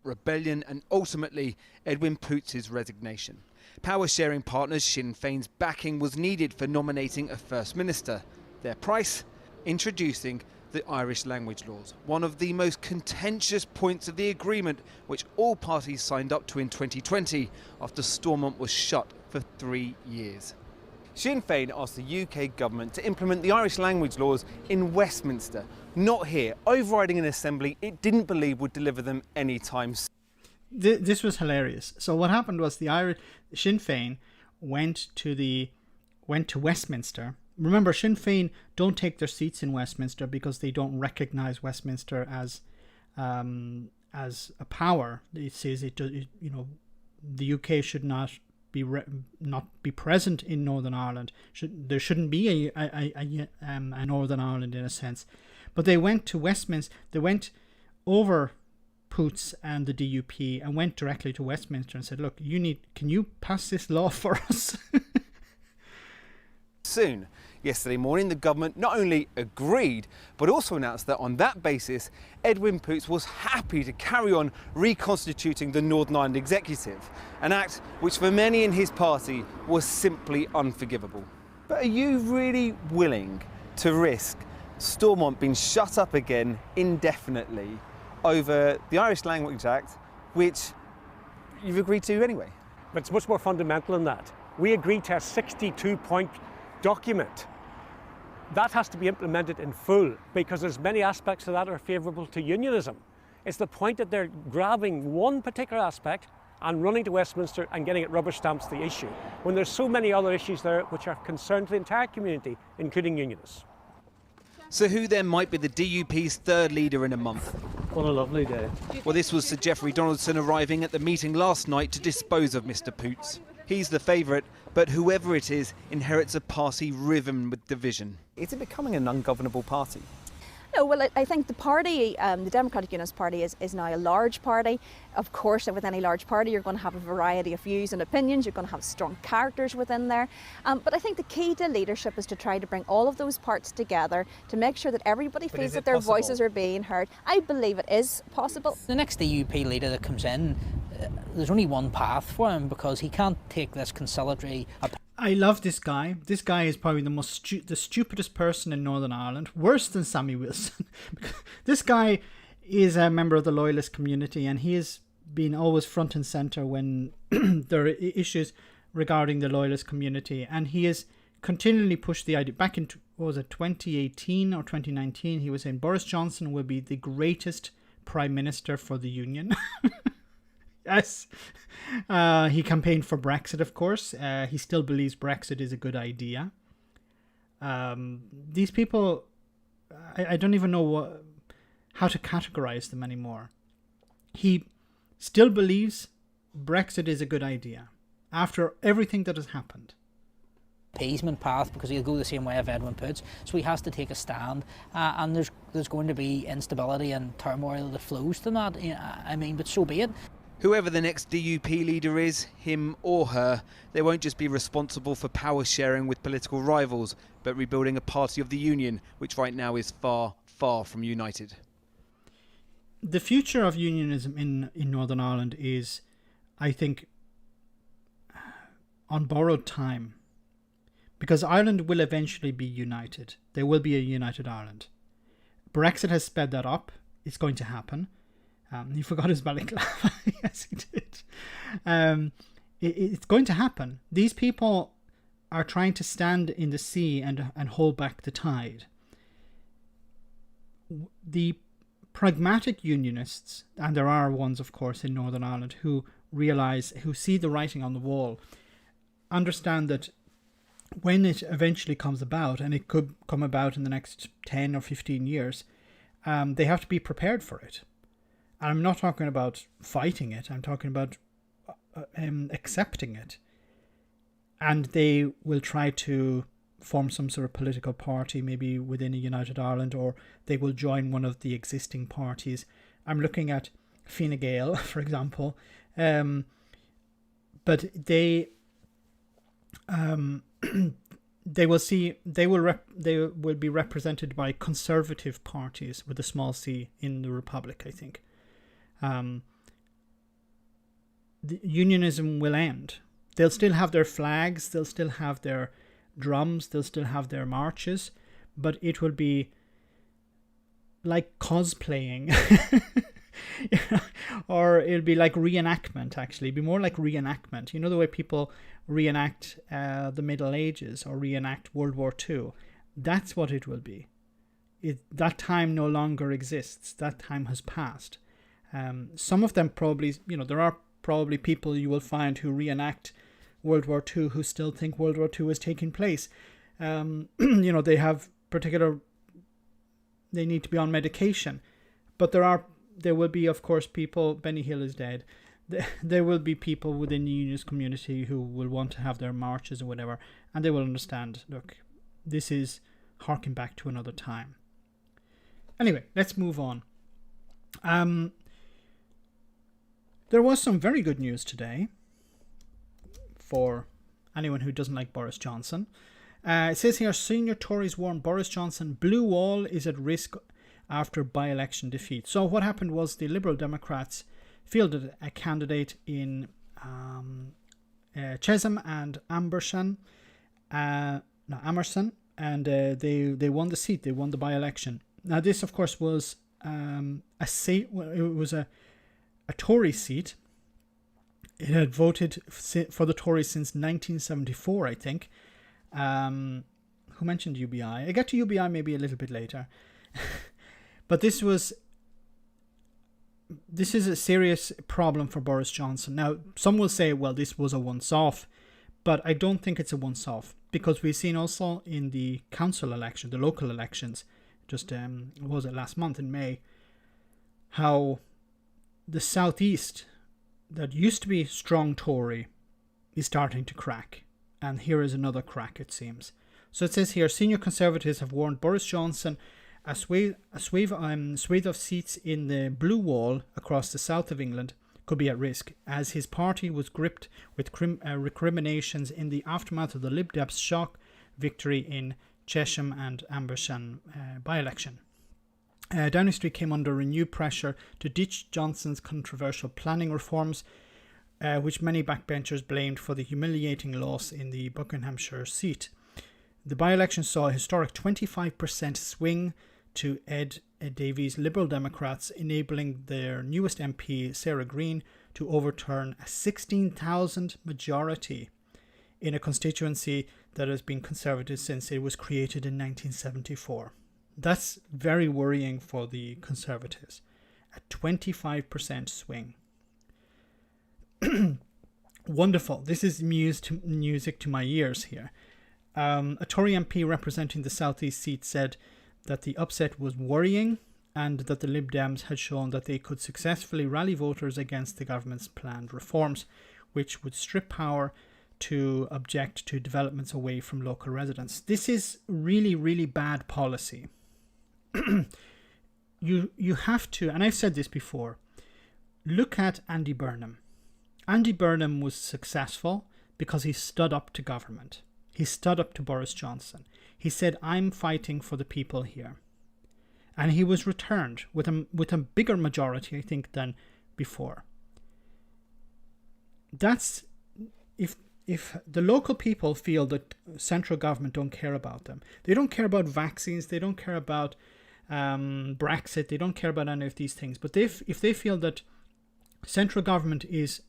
Rebellion and ultimately Edwin Poots' resignation. Power-sharing partners Sinn Féin's backing was needed for nominating a First Minister. Their price? Introducing the Irish language laws, one of the most contentious points of the agreement, which all parties signed up to in 2020 after Stormont was shut for 3 years. Sinn Féin asked the UK government to implement the Irish language laws in Westminster, not here, overriding an assembly it didn't believe would deliver them any time soon. This was hilarious. So what happened was the Irish Sinn Féin went to Westminster. Remember, Sinn Féin don't take their seats in Westminster because they don't recognise Westminster as a power. It says the UK should not be present in Northern Ireland. There shouldn't be a Northern Ireland in a sense. But they went to Westminster. They went over Poots and the DUP and went directly to Westminster and said, "Look, can you pass this law for us?" Soon. Yesterday morning, the government not only agreed, but also announced that on that basis, Edwin Poots was happy to carry on reconstituting the Northern Ireland Executive, an act which for many in his party was simply unforgivable. But are you really willing to risk Stormont being shut up again indefinitely over the Irish Language Act, which you've agreed to anyway. But it's much more fundamental than that. We agreed to a 62-point document. That has to be implemented in full because there's many aspects of that are favourable to unionism. It's the point that they're grabbing one particular aspect and running to Westminster and getting it rubber stamps the issue, when there's so many other issues there which are concerned to the entire community, including unionists. So who then might be the DUP's third leader in a month? What a lovely day. Well, this was Sir Geoffrey Donaldson arriving at the meeting last night to dispose of Mr Poots. He's the favourite, but whoever it is inherits a party riven with division. Is it becoming an ungovernable party? No, well, I think the party, the Democratic Unionist Party, is now a large party. Of course, with any large party, you're going to have a variety of views and opinions. You're going to have strong characters within there. But I think the key to leadership is to try to bring all of those parts together to make sure that everybody feels that their voices are being heard. I believe it is possible. The next DUP leader that comes in, there's only one path for him because he can't take this conciliatory. I love this guy. This guy is probably the stupidest person in Northern Ireland, worse than Sammy Wilson. This guy is a member of the Loyalist community, and he has been always front and centre when there are issues regarding the Loyalist community, and he has continually pushed the idea. Back in 2018 or 2019, he was saying Boris Johnson will be the greatest Prime Minister for the Union. Yes. He campaigned for Brexit, of course. He still believes Brexit is a good idea. These people, I don't even know how to categorize them anymore. He still believes Brexit is a good idea after everything that has happened. Appeasement path, because he'll go the same way of Edwin Poots, so he has to take a stand, and there's going to be instability and turmoil that flows from that. I mean, but so be it. Whoever the next DUP leader is, him or her, they won't just be responsible for power sharing with political rivals, but rebuilding a party of the union, which right now is far, far from united. The future of unionism in Northern Ireland is, I think, on borrowed time. Because Ireland will eventually be united. There will be a united Ireland. Brexit has sped that up. It's going to happen. He forgot his balaclava. Yes, he did. It's going to happen. These people are trying to stand in the sea and hold back the tide. The pragmatic unionists, and there are ones, of course, in Northern Ireland who see the writing on the wall, understand that when it eventually comes about, and it could come about in the next 10 or 15 years, they have to be prepared for it. And I'm not talking about fighting it, I'm talking about accepting it. And they will try to form some sort of political party, maybe within a United Ireland, or they will join one of the existing parties. I'm looking at Fine Gael, for example. But they will be represented by conservative parties with a small c in the Republic, I think. The unionism will end. They'll still have their flags, they'll still have their drums, they'll still have their marches, but it will be like cosplaying. Or it'll be like reenactment, actually. It'll be more like reenactment. You know the way people reenact the Middle Ages or reenact World War II? That's what it will be. That time no longer exists. That time has passed. Some of them probably, there are probably people you will find who reenact World War II who still think World War II is taking place. They have they need to be on medication. But there will be, of course, people, Benny Hill is dead. There will be people within the unionist community who will want to have their marches or whatever, and they will understand, look, this is harking back to another time. Anyway, let's move on. There was some very good news today for anyone who doesn't like Boris Johnson. It says here, senior Tories warn Boris Johnson blue wall is at risk after by-election defeat. So what happened was the Liberal Democrats fielded a candidate in Chesham and Amersham, and they won the seat. They won the by-election. Now this, of course, was a seat. Well, it was a Tory seat. It had voted for the Tories since 1974, I think. Who mentioned UBI? I get to UBI maybe a little bit later. But this is a serious problem for Boris Johnson. Now, some will say, well, this was a once-off, but I don't think it's a once-off, because we've seen also in the council election, the local elections, just was it last month in May, how the southeast, that used to be strong Tory, is starting to crack. And here is another crack, it seems. So it says here, senior Conservatives have warned Boris Johnson a swathe of seats in the blue wall across the south of England could be at risk, as his party was gripped with recriminations in the aftermath of the Lib Dems' shock victory in Chesham and Amersham by-election. Downing Street came under renewed pressure to ditch Johnson's controversial planning reforms, which many backbenchers blamed for the humiliating loss in the Buckinghamshire seat. The by-election saw a historic 25% swing to Ed Davies' Liberal Democrats, enabling their newest MP, Sarah Green, to overturn a 16,000 majority in a constituency that has been Conservative since it was created in 1974. That's very worrying for the Conservatives. A 25% swing. Wonderful. This is music to my ears here. A Tory MP representing the South East seat said that the upset was worrying and that the Lib Dems had shown that they could successfully rally voters against the government's planned reforms, which would strip power to object to developments away from local residents. This is really, really bad policy. You have to, and I've said this before, look at Andy Burnham. Andy Burnham was successful because he stood up to government. He stood up to Boris Johnson. He said, I'm fighting for the people here. And he was returned with a bigger majority, I think, than before. That's, if the local people feel that central government don't care about them, they don't care about vaccines, they don't care about Brexit, they don't care about any of these things. But if they feel that central government is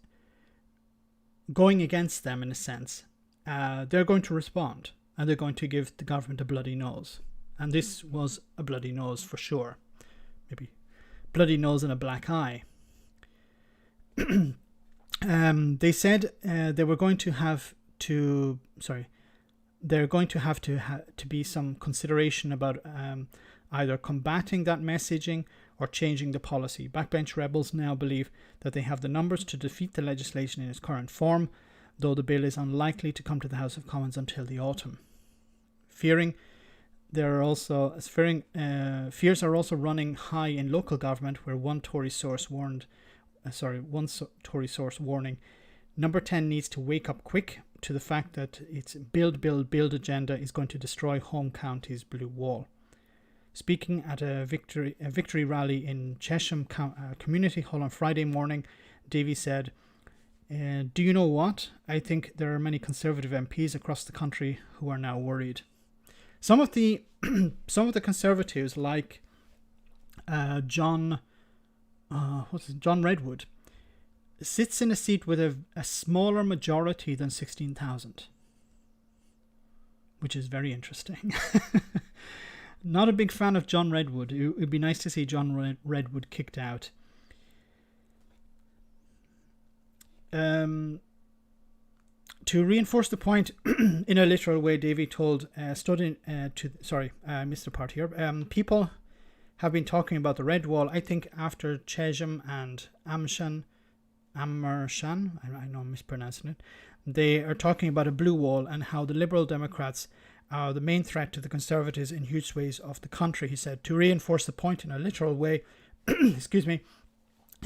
going against them in a sense, they're going to respond and they're going to give the government a bloody nose. And this was a bloody nose for sure. Maybe bloody nose and a black eye. They said they were going to have to, they're going to have to be some consideration about either combating that messaging or changing the policy. Backbench rebels now believe that they have the numbers to defeat the legislation in its current form, though the bill is unlikely to come to the House of Commons until the autumn. Fears are also running high in local government, where one Tory source warning Number 10 needs to wake up quick to the fact that its build agenda is going to destroy home county's blue wall. Speaking at a victory rally in Chesham Community Hall on Friday morning, Davies said, do you know what? I think there are many Conservative MPs across the country who are now worried. Some of the Conservatives, like John Redwood, sits in a seat with a smaller majority than 16,000, which is very interesting. Not a big fan of John Redwood. It would be nice to see John Redwood kicked out. To reinforce the point in a literal way, Davy told Mr. Part here. People have been talking about the red wall. I think after Chesham and Amersham, I know I'm mispronouncing it, they are talking about a blue wall and how the Liberal Democrats are the main threat to the Conservatives in huge swathes of the country, he said. To reinforce the point in a literal way, excuse me,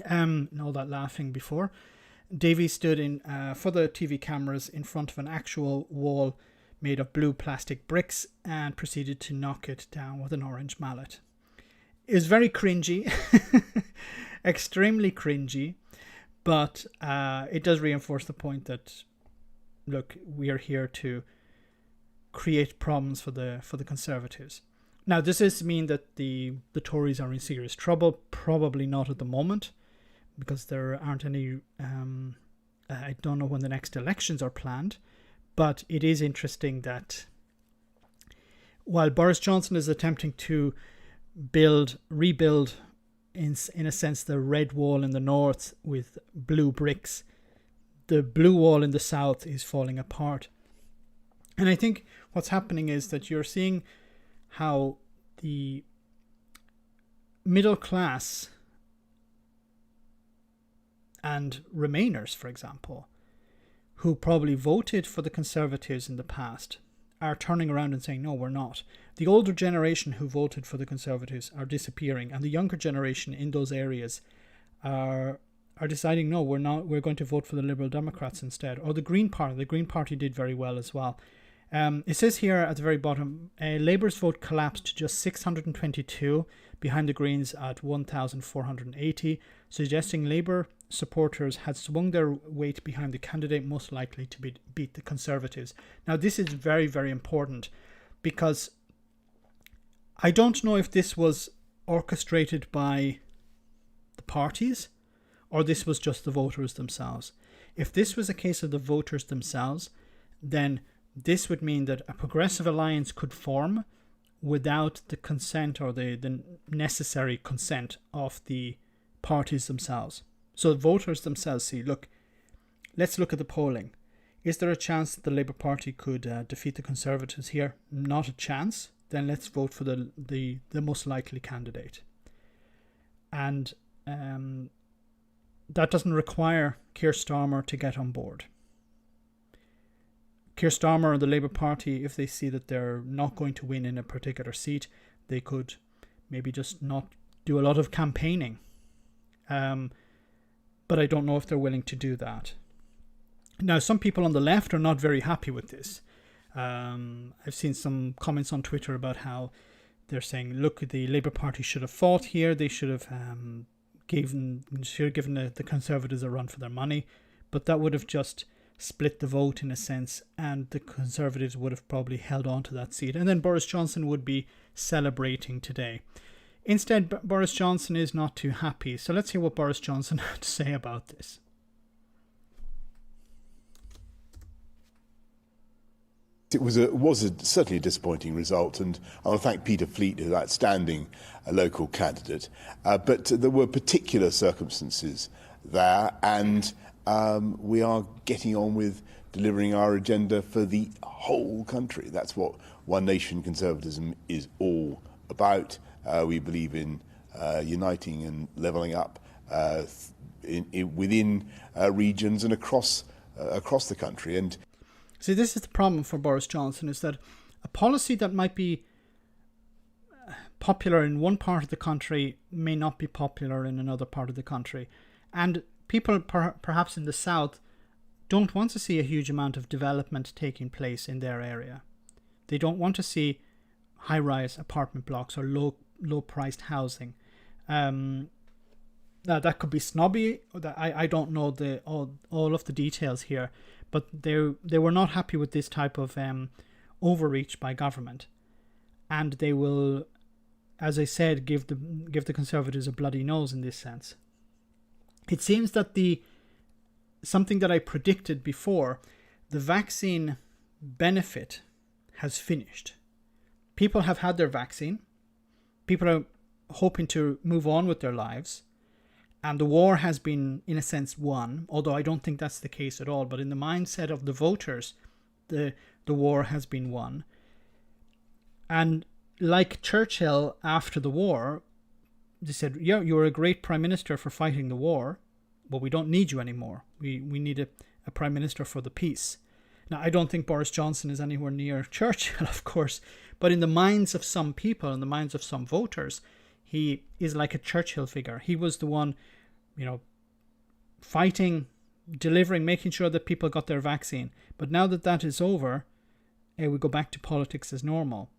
and all that laughing before, Davy stood in for the TV cameras in front of an actual wall made of blue plastic bricks and proceeded to knock it down with an orange mallet. It was very cringy, extremely cringy, but it does reinforce the point that, look, we are here to create problems for the Conservatives. Now, does this mean that the Tories are in serious trouble? Probably not at the moment, because there aren't any... I don't know when the next elections are planned, but it is interesting that while Boris Johnson is attempting to rebuild, in a sense, the red wall in the north with blue bricks, the blue wall in the south is falling apart. And I think what's happening is that you're seeing how the middle class and Remainers, for example, who probably voted for the Conservatives in the past, are turning around and saying, no, we're not. The older generation who voted for the Conservatives are disappearing, and the younger generation in those areas are deciding, no, we're not. We're going to vote for the Liberal Democrats instead. Or the Green Party. The Green Party did very well as well. It says here at the very bottom, Labour's vote collapsed to just 622, behind the Greens at 1,480, suggesting Labour supporters had swung their weight behind the candidate most likely to beat the Conservatives. Now, this is very, very important, because I don't know if this was orchestrated by the parties or this was just the voters themselves. If this was a case of the voters themselves, then this would mean that a progressive alliance could form without the consent or the necessary consent of the parties themselves. So voters themselves see, look, let's look at the polling. Is there a chance that the Labour Party could defeat the Conservatives here? Not a chance. Then let's vote for the most likely candidate. And that doesn't require Keir Starmer to get on board. Keir Starmer and the Labour Party, if they see that they're not going to win in a particular seat, they could maybe just not do a lot of campaigning. But I don't know if they're willing to do that. Now, some people on the left are not very happy with this. I've seen some comments on Twitter about how they're saying, look, the Labour Party should have fought here. They should have given the Conservatives a run for their money. But that would have just split the vote in a sense, and the Conservatives would have probably held on to that seat. And then Boris Johnson would be celebrating today. Instead, Boris Johnson is not too happy. So let's hear what Boris Johnson had to say about this. It was certainly a disappointing result, and I want to thank Peter Fleet, who's an outstanding local candidate. But there were particular circumstances there, and we are getting on with delivering our agenda for the whole country. That's what One Nation conservatism is all about. We believe in uniting and levelling up within regions and across the country. And see, this is the problem for Boris Johnson, is that a policy that might be popular in one part of the country may not be popular in another part of the country. And people perhaps in the south don't want to see a huge amount of development taking place in their area. They don't want to see high-rise apartment blocks or low-priced housing. Now, that could be snobby. I don't know all of the details here, but they were not happy with this type of overreach by government, and they will, as I said, give the Conservatives a bloody nose in this sense. It seems that something that I predicted before, the vaccine benefit has finished. People have had their vaccine. People are hoping to move on with their lives. And the war has been, in a sense, won, although I don't think that's the case at all. But in the mindset of the voters, the war has been won. And like Churchill after the war, they said, yeah, you're a great prime minister for fighting the war, but we don't need you anymore. We need a prime minister for the peace. Now, I don't think Boris Johnson is anywhere near Churchill, of course, but in the minds of some people, in the minds of some voters, he is like a Churchill figure. He was the one, fighting, delivering, making sure that people got their vaccine. But now that that is over, we go back to politics as normal.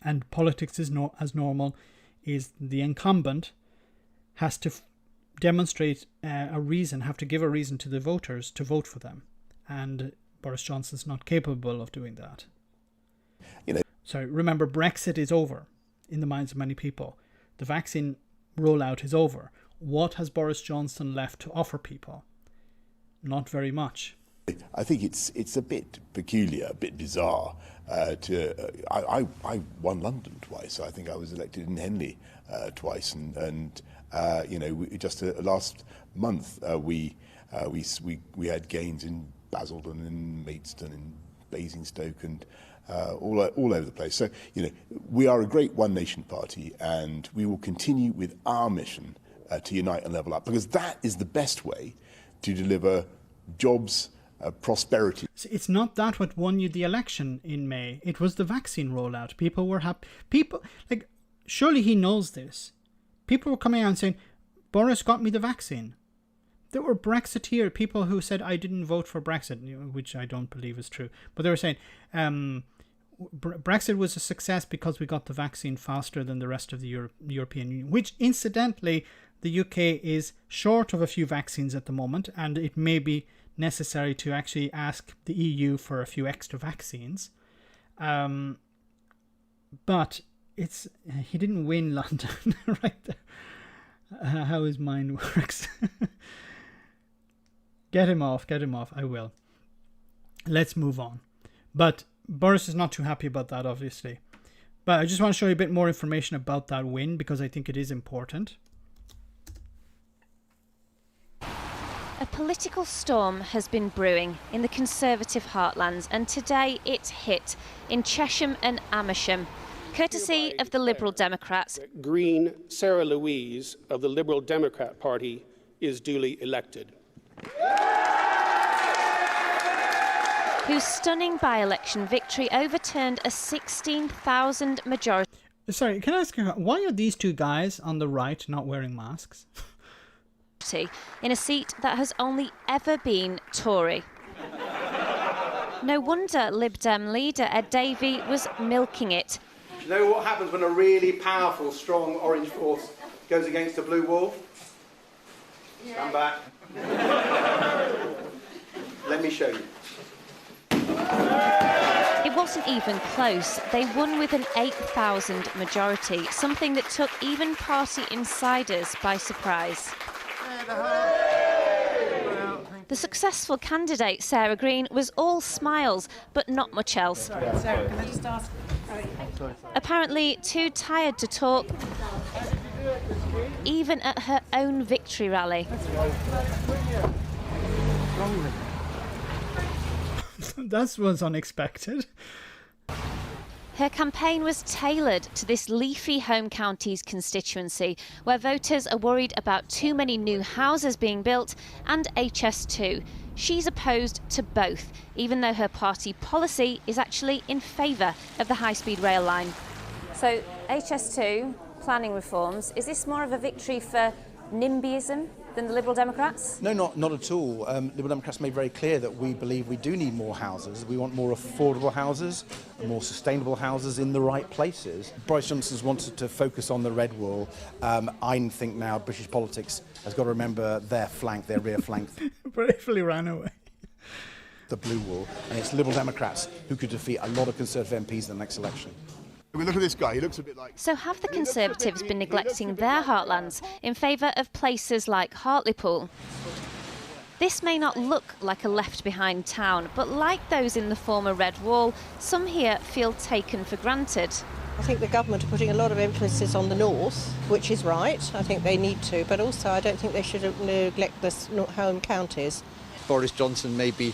And politics as normal is the incumbent has to demonstrate have to give a reason to the voters to vote for them. And Boris Johnson's not capable of doing that. So remember, Brexit is over. in the minds of many people. The vaccine rollout is over. What has Boris Johnson left to offer people? Not very much. I think it's a bit peculiar, a bit bizarre. I won London twice. I think I was elected in Henley twice, and just last month we had gains in Basildon, in Maidstone, in Basingstoke, and all over the place. So we are a great one nation party, and we will continue with our mission to unite and level up, because that is the best way to deliver jobs. Prosperity. It's not that what won you the election in May. It was the vaccine rollout. People were happy. People, surely he knows this. People were coming out and saying, Boris got me the vaccine. There were Brexiteer people who said, I didn't vote for Brexit, which I don't believe is true. But they were saying, Brexit was a success because we got the vaccine faster than the rest of the European Union, which incidentally, the UK is short of a few vaccines at the moment, and it may be necessary to actually ask the EU for a few extra vaccines. But he didn't win London right there. How his mind works. Get him off, I will. Let's move on. But Boris is not too happy about that, obviously. But I just want to show you a bit more information about that win, because I think it is important. A political storm has been brewing in the Conservative heartlands, and today it's hit in Chesham and Amersham, courtesy of the Liberal Democrats. Green Sarah Louise of the Liberal Democrat Party is duly elected. Whose stunning by-election victory overturned a 16,000 majority. Sorry, can I ask you, why are these two guys on the right not wearing masks? In a seat that has only ever been Tory. No wonder Lib Dem leader Ed Davey was milking it. Do you know what happens when a really powerful, strong orange force goes against a blue wall? Stand back. Let me show you. It wasn't even close. They won with an 8,000 majority, something that took even party insiders by surprise. The successful candidate, Sarah Green, was all smiles, but not much else. Sarah, can I just ask? Apparently too tired to talk, even at her own victory rally. That was unexpected. Her campaign was tailored to this leafy home counties constituency, where voters are worried about too many new houses being built and HS2. She's opposed to both, even though her party policy is actually in favour of the high-speed rail line. So HS2, planning reforms, is this more of a victory for NIMBYism than the Liberal Democrats? No, not at all. Liberal Democrats made very clear that we believe we do need more houses. We want more affordable houses, more sustainable houses in the right places. Boris Johnson's wanted to focus on the red wall. I think now British politics has got to remember their flank, their rear flank. Bravely ran away. The blue wall. And it's Liberal Democrats who could defeat a lot of Conservative MPs in the next election. I mean, look at this guy. He looks a bit like... So have the Conservatives been neglecting their heartlands in favour of places like Hartlepool? This may not look like a left-behind town, but like those in the former Red Wall, some here feel taken for granted. I think the government are putting a lot of emphasis on the north, which is right. I think they need to, but also I don't think they should neglect the home counties. Boris Johnson may be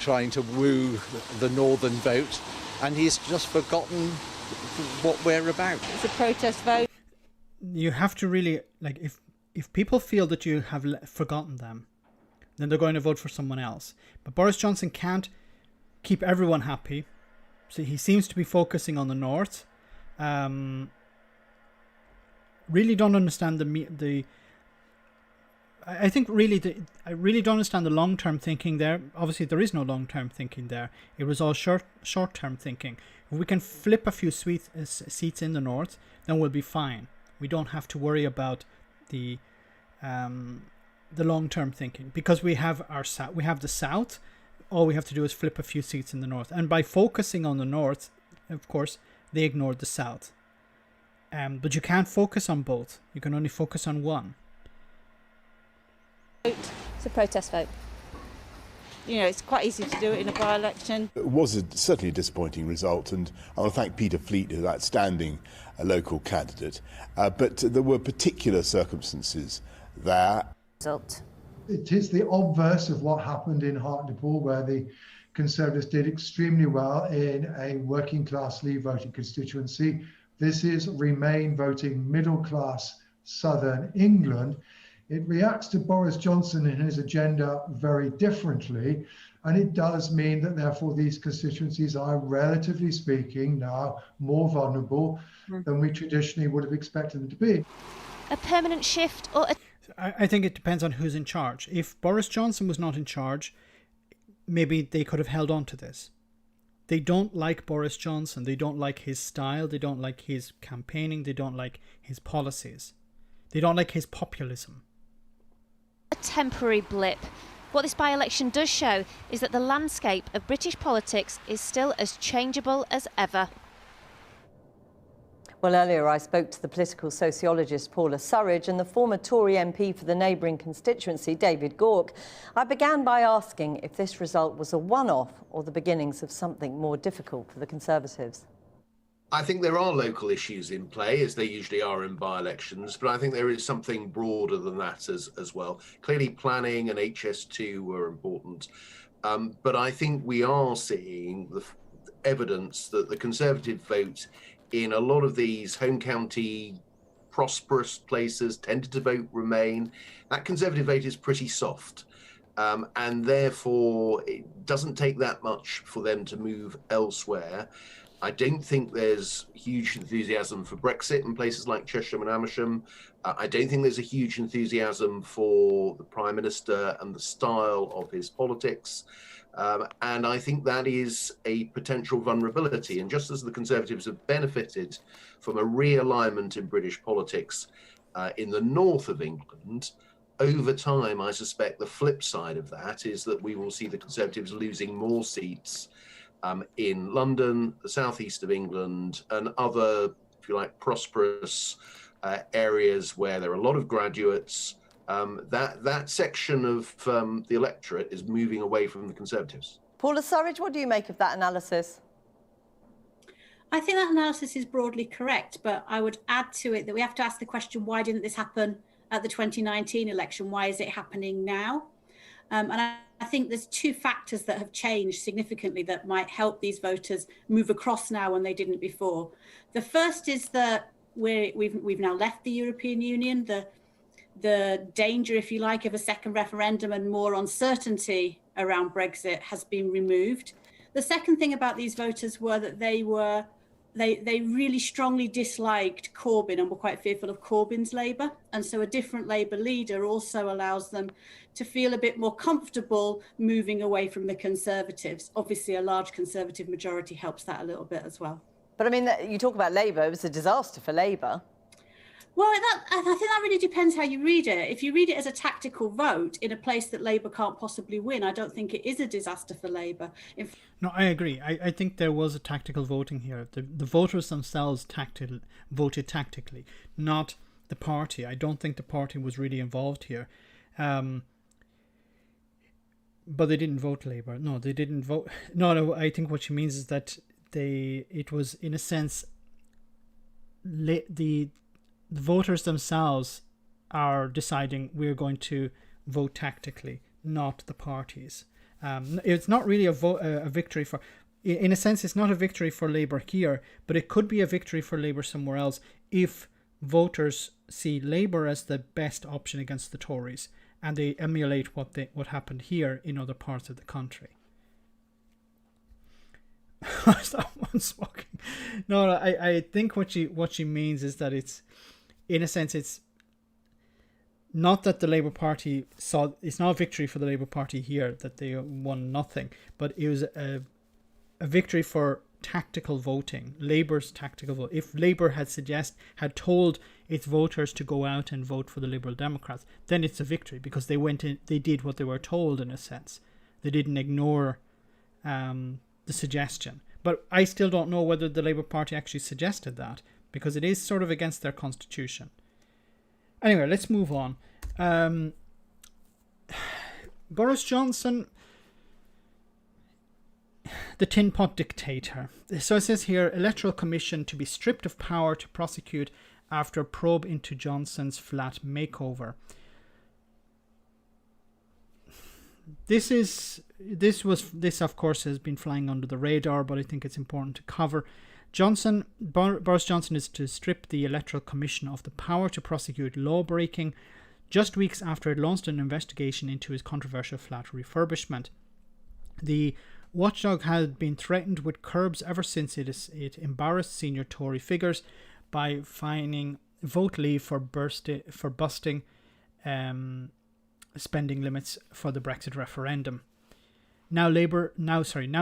trying to woo the northern vote, and he's just forgotten what we're about. It's a protest vote. You have to really, if people feel that you have forgotten them, then they're going to vote for someone else. But Boris Johnson can't keep everyone happy. So he seems to be focusing on the north. Really don't understand I really don't understand the long-term thinking there. Obviously, there is no long-term thinking there. It was all short-term thinking. If we can flip a few seats in the north, then we'll be fine. We don't have to worry about the long-term thinking, because we have the south. All we have to do is flip a few seats in the north, and by focusing on the north, of course, they ignored the south. But you can't focus on both. You can only focus on one. It's a protest vote. You know, it's quite easy to do it in a by-election. It was certainly a disappointing result, and I want to thank Peter Fleet, who's outstanding local candidate. But there were particular circumstances there. Result. It is the obverse of what happened in Hartlepool, where the Conservatives did extremely well in a working-class Leave voting constituency. This is Remain voting middle-class southern England. It reacts to Boris Johnson and his agenda very differently, and it does mean that therefore these constituencies are, relatively speaking, now more vulnerable than we traditionally would have expected them to be. A permanent shift or I think it depends on who's in charge. If Boris Johnson was not in charge, maybe they could have held on to this. They don't like Boris Johnson. They don't like his style. They don't like his campaigning. They don't like his policies. They don't like his populism. a temporary blip. What this by-election does show is that the landscape of British politics is still as changeable as ever. Well, earlier I spoke to the political sociologist Paula Surridge and the former Tory MP for the neighbouring constituency, David Gauke. I began by asking if this result was a one-off or the beginnings of something more difficult for the Conservatives. I think there are local issues in play, as there usually are in by-elections, but I think there is something broader than that as well. Clearly, planning and HS2 were important, but I think we are seeing the evidence that the Conservative vote in a lot of these home county prosperous places tended to vote Remain. That Conservative vote is pretty soft, and therefore it doesn't take that much for them to move elsewhere. I don't think there's huge enthusiasm for Brexit in places like Cheshire and Amersham. I don't think there's a huge enthusiasm for the Prime Minister and the style of his politics. And I think that is a potential vulnerability. And just as the Conservatives have benefited from a realignment in British politics in the north of England, over time, I suspect the flip side of that is that we will see the Conservatives losing more seats in London, the southeast of England, and other, if you like, prosperous areas where there are a lot of graduates. That section of the electorate is moving away from the Conservatives. Paula Surridge, what do you make of that analysis? I think that analysis is broadly correct, but I would add to it that we have to ask the question, why didn't this happen at the 2019 election? Why is it happening now? And I think there's two factors that have changed significantly that might help these voters move across now when they didn't before. The first is that we've now left the European Union. The danger, if you like, of a second referendum and more uncertainty around Brexit has been removed. The second thing about these voters were that they really strongly disliked Corbyn and were quite fearful of Corbyn's Labour. And so a different Labour leader also allows them to feel a bit more comfortable moving away from the Conservatives. Obviously, a large Conservative majority helps that a little bit as well. But I mean, you talk about Labour, it was a disaster for Labour. Well, I think that really depends how you read it. If you read it as a tactical vote in a place that Labour can't possibly win, I don't think it is a disaster for Labour. No, I agree. I think there was a tactical voting here. The voters themselves voted tactically, not the party. I don't think the party was really involved here. But they didn't vote Labour. No, they didn't vote. No, I think what she means is that it was, in a sense, the voters themselves are deciding we're going to vote tactically, not the parties. It's not really a victory for, in a sense, it's not a victory for Labour here, but it could be a victory for Labour somewhere else if voters see Labour as the best option against the Tories and they emulate what happened here in other parts of the country. Someone smoking. No, I think what she means is that it's, in a sense, it's not that the Labour Party it's not a victory for the Labour Party here that they won nothing, but it was a victory for tactical voting, Labour's tactical vote. If Labour had told its voters to go out and vote for the Liberal Democrats, then it's a victory because they did what they were told, in a sense. They didn't ignore the suggestion. But I still don't know whether the Labour Party actually suggested that, because it is sort of against their constitution. Anyway, let's move on. Boris Johnson, the tin pot dictator. So it says here, Electoral Commission to be stripped of power to prosecute after a probe into Johnson's flat makeover. This of course has been flying under the radar, but I think it's important to cover. Boris Johnson is to strip the Electoral Commission of the power to prosecute law-breaking just weeks after it launched an investigation into his controversial flat refurbishment. The watchdog had been threatened with curbs ever since it embarrassed senior Tory figures by fining vote leave for busting spending limits for the Brexit referendum. Now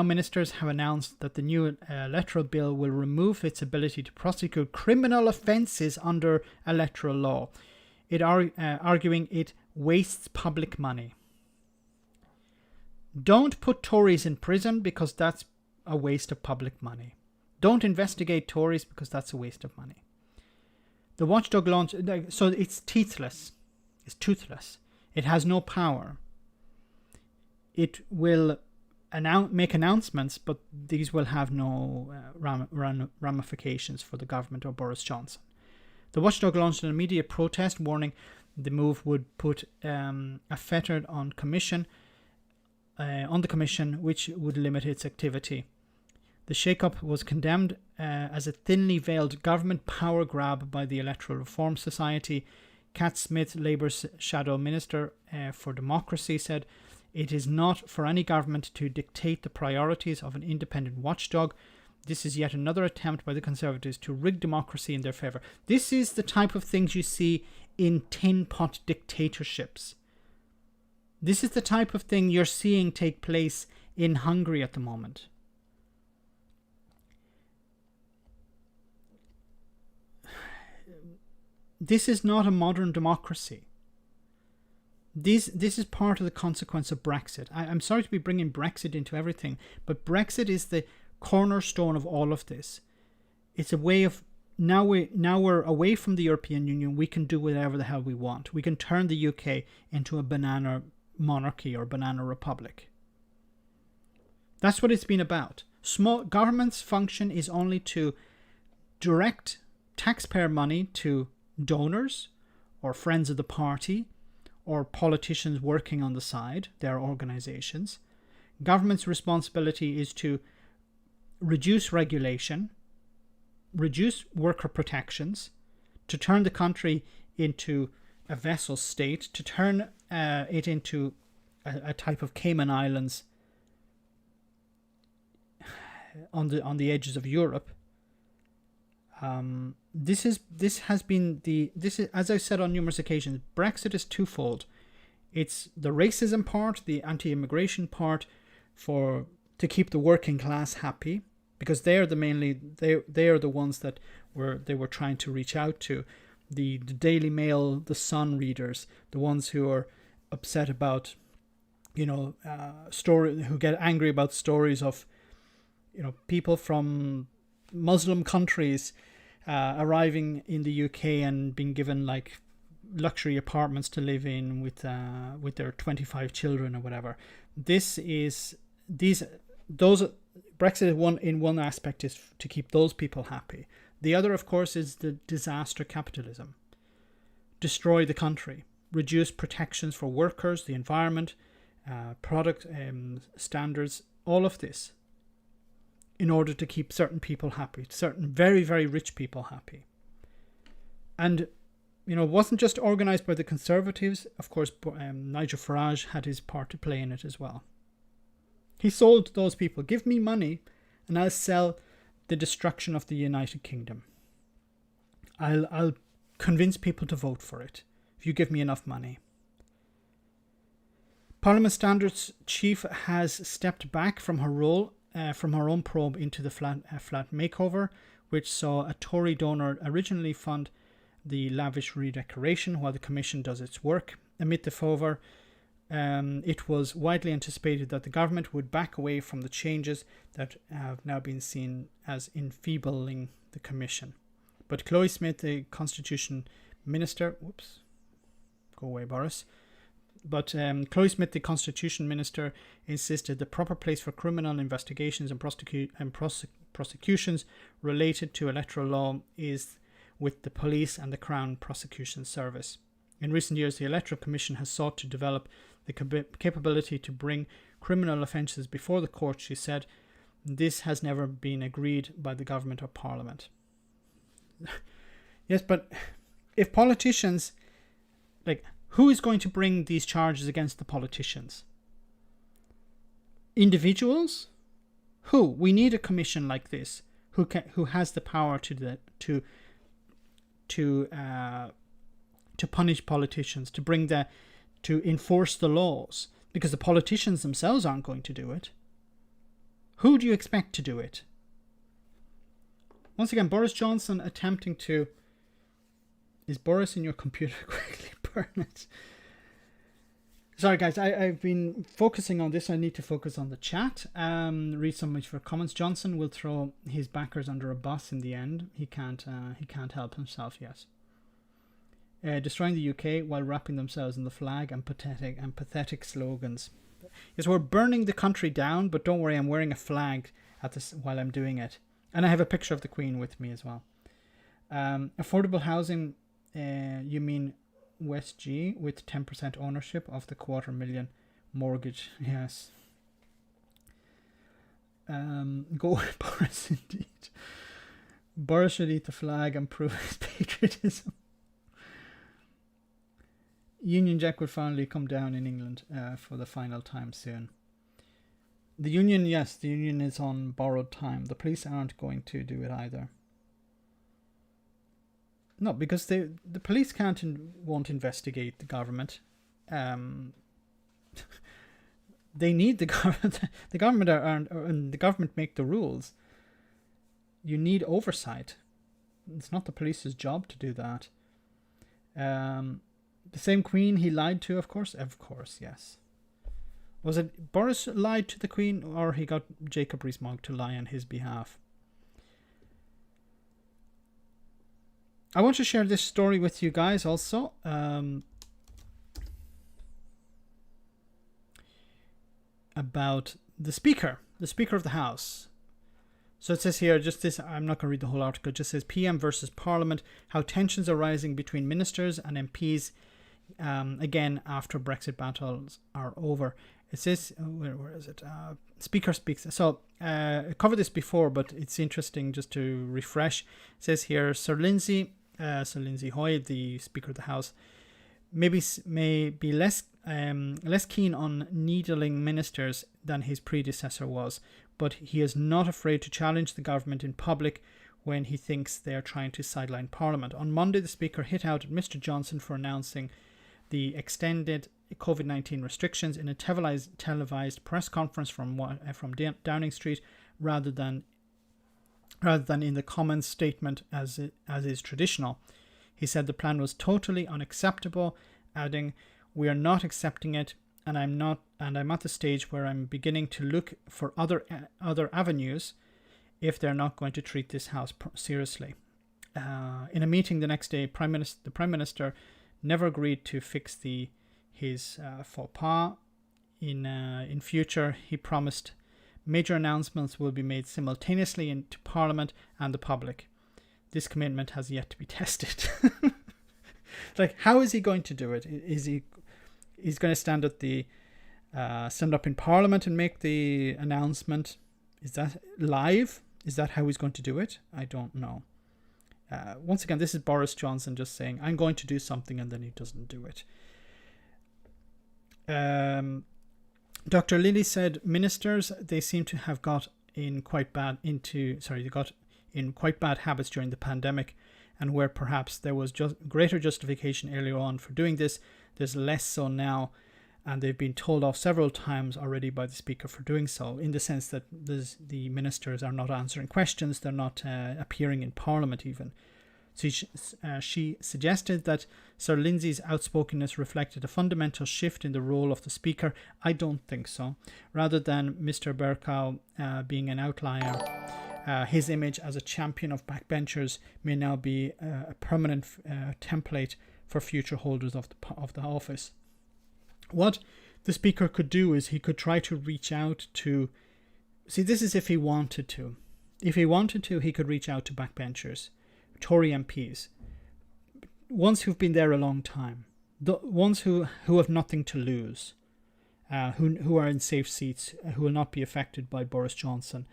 ministers have announced that the new electoral bill will remove its ability to prosecute criminal offences under electoral law, arguing it wastes public money. Don't put Tories in prison because that's a waste of public money. Don't investigate Tories because that's a waste of money. The watchdog launch, so it's teethless. It's toothless. It has no power. It will make announcements, but these will have no ramifications for the government or Boris Johnson. The watchdog launched an immediate protest, warning the move would put a fetter on the commission, which would limit its activity. The shake-up was condemned as a thinly veiled government power grab by the Electoral Reform Society. Cat Smith, Labour's shadow minister for democracy, said, "It is not for any government to dictate the priorities of an independent watchdog. This is yet another attempt by the Conservatives to rig democracy in their favour." This is the type of things you see in tin pot dictatorships. This is the type of thing you're seeing take place in Hungary at the moment. This is not a modern democracy. This is part of the consequence of Brexit. I'm sorry to be bringing Brexit into everything, but Brexit is the cornerstone of all of this. It's a way of now we're away from the European Union. We can do whatever the hell we want. We can turn the UK into a banana monarchy or banana republic. That's what it's been about. Small government's function is only to direct taxpayer money to donors or friends of the party or politicians working on the side, their organizations. Government's responsibility is to reduce regulation, reduce worker protections, to turn the country into a vassal state, to turn it into a type of Cayman Islands on the edges of Europe. This is, as I said on numerous occasions, Brexit is twofold. It's the racism part, the anti-immigration part, to keep the working class happy, because they are the ones that they were trying to reach out to, the Daily Mail, the Sun readers, the ones who are upset about, who get angry about stories of, people from Muslim countries arriving in the UK and being given like luxury apartments to live in with their 25 children or whatever. Brexit in one aspect is to keep those people happy. The other, of course, is the disaster capitalism. Destroy the country, reduce protections for workers, the environment, product standards, all of this, in order to keep certain people happy, certain very, very rich people happy. And, it wasn't just organised by the Conservatives. Of course, Nigel Farage had his part to play in it as well. He sold those people, give me money and I'll sell the destruction of the United Kingdom. I'll convince people to vote for it if you give me enough money. Parliament Standards Chief has stepped back from her role from her own probe into the flat makeover, which saw a Tory donor originally fund the lavish redecoration while the Commission does its work. Amid the furore, it was widely anticipated that the government would back away from the changes that have now been seen as enfeebling the Commission. But Chloe Smith, the Constitution Minister, whoops, go away, Boris. But Chloe Smith, the Constitution Minister, insisted the proper place for criminal investigations and prosecutions related to electoral law is with the police and the Crown Prosecution Service. In recent years, the Electoral Commission has sought to develop the capability to bring criminal offences before the court, she said. This has never been agreed by the government or parliament. Yes, but if politicians, like, who is going to bring these charges against the politicians? Individuals? Who? We need a commission like this who has the power to punish politicians, to enforce the laws, because the politicians themselves aren't going to do it. Who do you expect to do it? Once again, Boris Johnson attempting to... Is Boris in your computer? Quickly burn it. Sorry guys, I've been focusing on this. I need to focus on the chat. Read some of your comments. Johnson will throw his backers under a bus in the end. He can't help himself, yes. Destroying the UK while wrapping themselves in the flag and pathetic slogans. Yes, we're burning the country down, but don't worry, I'm wearing a flag while I'm doing it. And I have a picture of the Queen with me as well. Affordable housing, you mean West G with 10% ownership of the 250,000 mortgage? Yes. Go with Boris indeed. Boris should eat the flag and prove his patriotism. Union Jack will finally come down in England for the final time soon. The Union, yes, the Union is on borrowed time. The police aren't going to do it either. No, because the police won't investigate the government. They need the government. The government make the rules. You need oversight. It's not the police's job to do that. The same Queen he lied to, of course, yes. Was it Boris lied to the Queen, or he got Jacob Rees-Mogg to lie on his behalf? I want to share this story with you guys also. About the Speaker of the House. So it says here, just this, I'm not going to read the whole article, it just says PM versus Parliament, how tensions are rising between ministers and MPs again after Brexit battles are over. It says, where is it? Speaker speaks. So I covered this before, but it's interesting just to refresh. It says here, Sir Lindsay Hoy, the Speaker of the House, may be less keen on needling ministers than his predecessor was, but he is not afraid to challenge the government in public when he thinks they are trying to sideline Parliament. On Monday, the Speaker hit out at Mr Johnson for announcing the extended COVID-19 restrictions in a televised press conference from Downing Street, rather than in the Commons statement as is traditional. He said the plan was totally unacceptable, adding, "We are not accepting it, and I'm at the stage where I'm beginning to look for other avenues if they're not going to treat this House seriously." In a meeting the next day, the Prime Minister never agreed to fix his faux pas. In future, he promised major announcements will be made simultaneously into Parliament and the public. This commitment has yet to be tested. Like, how is he going to do it? He's going to stand up in Parliament and make the announcement? Is that live? Is that how he's going to do it? I don't know. Once again, this is Boris Johnson just saying, I'm going to do something, and then he doesn't do it. Dr. Lilly said ministers, they seem to have got in quite bad habits during the pandemic, and where perhaps there was just greater justification earlier on for doing this, there's less so now, and they've been told off several times already by the Speaker for doing so, in the sense that the ministers are not answering questions, they're not appearing in Parliament even. So she suggested that Sir Lindsay's outspokenness reflected a fundamental shift in the role of the Speaker. I don't think so. Rather than Mr Bercow being an outlier, his image as a champion of backbenchers may now be a permanent template for future holders of the office. What the Speaker could do is he could try to reach out to... See, this is if he wanted to. If he wanted to, he could reach out to backbenchers, Tory MPs, ones who've been there a long time, the ones who have nothing to lose, who are in safe seats, who will not be affected by Boris Johnson,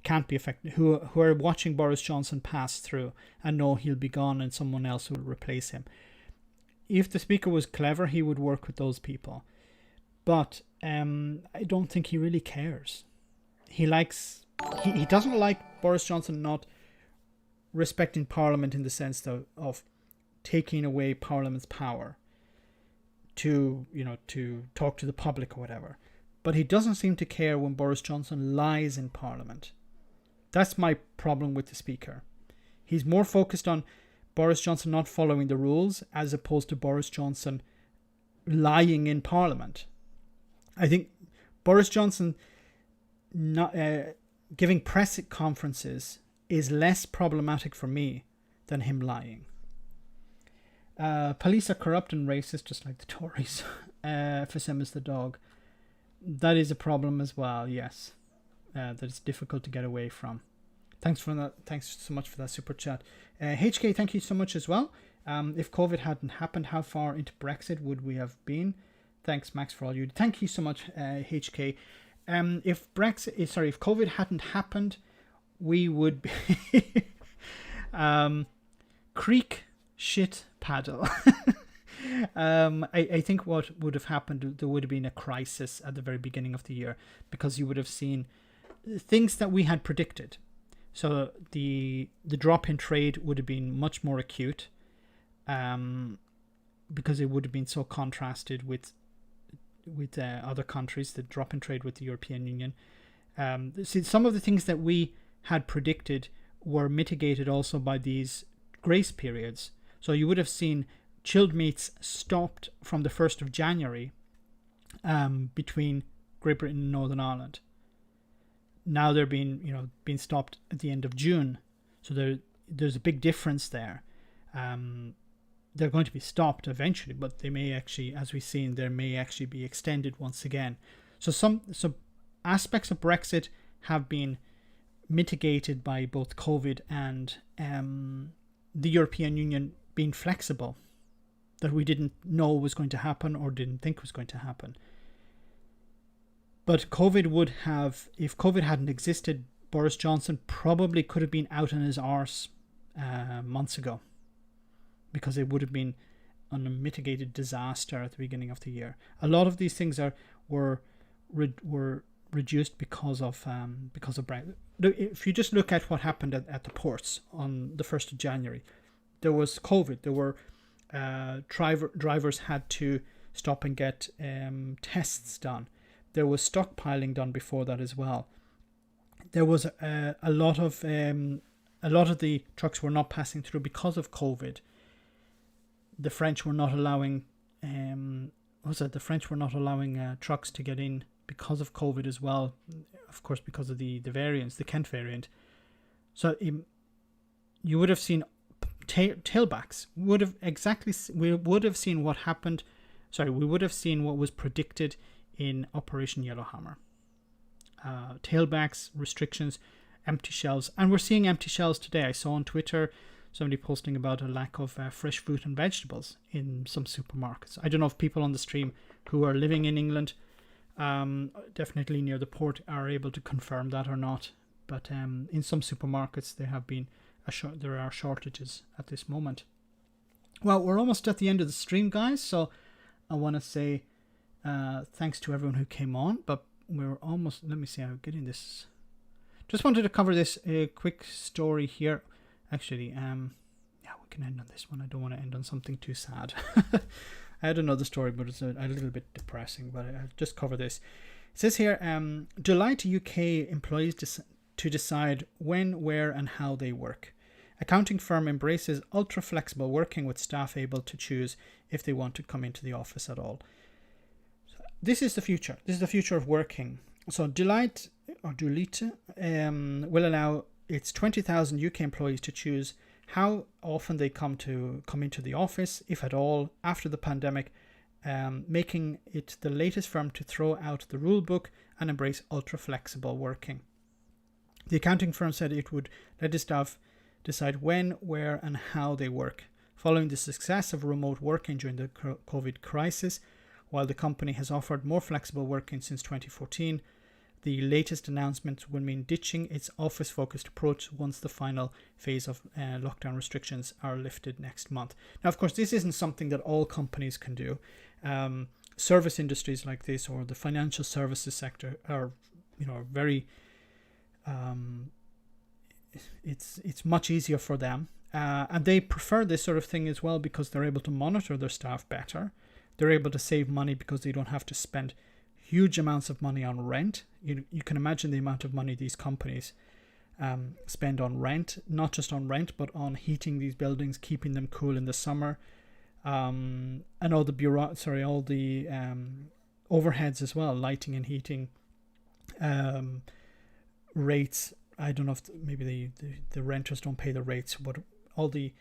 can't be affected, who are watching Boris Johnson pass through and know he'll be gone and someone else will replace him. If the Speaker was clever, he would work with those people. But I don't think he really cares. He doesn't like Boris Johnson not respecting Parliament in the sense of taking away Parliament's power to talk to the public or whatever. But he doesn't seem to care when Boris Johnson lies in Parliament. That's my problem with the Speaker. He's more focused on Boris Johnson not following the rules as opposed to Boris Johnson lying in Parliament. I think Boris Johnson not giving press conferences is less problematic for me than him lying. Police are corrupt and racist, just like the Tories. For some is the dog. That is a problem as well, yes. That it's difficult to get away from. Thanks so much for that super chat. HK, thank you so much as well. If COVID hadn't happened, how far into Brexit would we have been? Thanks, Max, for all you do. Thank you so much, HK. If COVID hadn't happened, we would be creek shit paddle. I think what would have happened, there would have been a crisis at the very beginning of the year, because you would have seen things that we had predicted. So the drop in trade would have been much more acute, because it would have been so contrasted with other countries, the drop in trade with the European Union. See, some of the things that we had predicted were mitigated also by these grace periods. So you would have seen chilled meats stopped from the 1st of January between Great Britain and Northern Ireland. Now they're being stopped at the end of June. So there's a big difference there. They're going to be stopped eventually, but they may actually, as we've seen, they may actually be extended once again. So some aspects of Brexit have been mitigated by both COVID and the European Union being flexible, that we didn't know was going to happen or didn't think was going to happen. But COVID would have, if COVID hadn't existed, Boris Johnson probably could have been out on his arse months ago, because it would have been a mitigated disaster at the beginning of the year. A lot of these things were reduced because of Brexit. If you just look at what happened at the ports on the 1st of January, there was COVID. There were drivers had to stop and get tests done. There was stockpiling done before that as well. There was a lot of the trucks were not passing through because of COVID. The French were not allowing trucks to get in because of COVID as well. Of course, because of the variants, the Kent variant. So you would have seen tailbacks. We would have seen what happened. Sorry, we would have seen what was predicted in Operation Yellowhammer. Tailbacks, restrictions, empty shelves, and we're seeing empty shelves today. I saw on Twitter somebody posting about a lack of fresh fruit and vegetables in some supermarkets. I don't know if people on the stream who are living in England, definitely near the port, are able to confirm that or not. But in some supermarkets there are shortages at this moment. Well, we're almost at the end of the stream, guys, so I want to say thanks to everyone who came on, but we're almost, let me see, I'm getting this. Just wanted to cover this quick story here. Actually, we can end on this one. I don't want to end on something too sad. I had another story, but it's a little bit depressing, but I'll just cover this. It says here, delight UK employees to decide when, where and how they work. Accounting firm embraces ultra-flexible working with staff able to choose if they want to come into the office at all. This is the future. This is the future of working. So Deloitte will allow it's 20,000 UK employees to choose how often they come into the office, if at all, after the pandemic, making it the latest firm to throw out the rule book and embrace ultra-flexible working. The accounting firm said it would let its staff decide when, where and how they work. Following the success of remote working during the COVID crisis, while the company has offered more flexible working since 2014, the latest announcement will mean ditching its office-focused approach once the final phase of lockdown restrictions are lifted next month. Now, of course, this isn't something that all companies can do. Service industries like this, or the financial services sector, are, very. It's much easier for them, and they prefer this sort of thing as well because they're able to monitor their staff better. They're able to save money because they don't have to spend huge amounts of money on rent. You can imagine the amount of money these companies spend on rent, not just on rent, but on heating these buildings, keeping them cool in the summer, and all the overheads as well, lighting and heating, rates. I don't know if maybe the renters don't pay the rates, but all the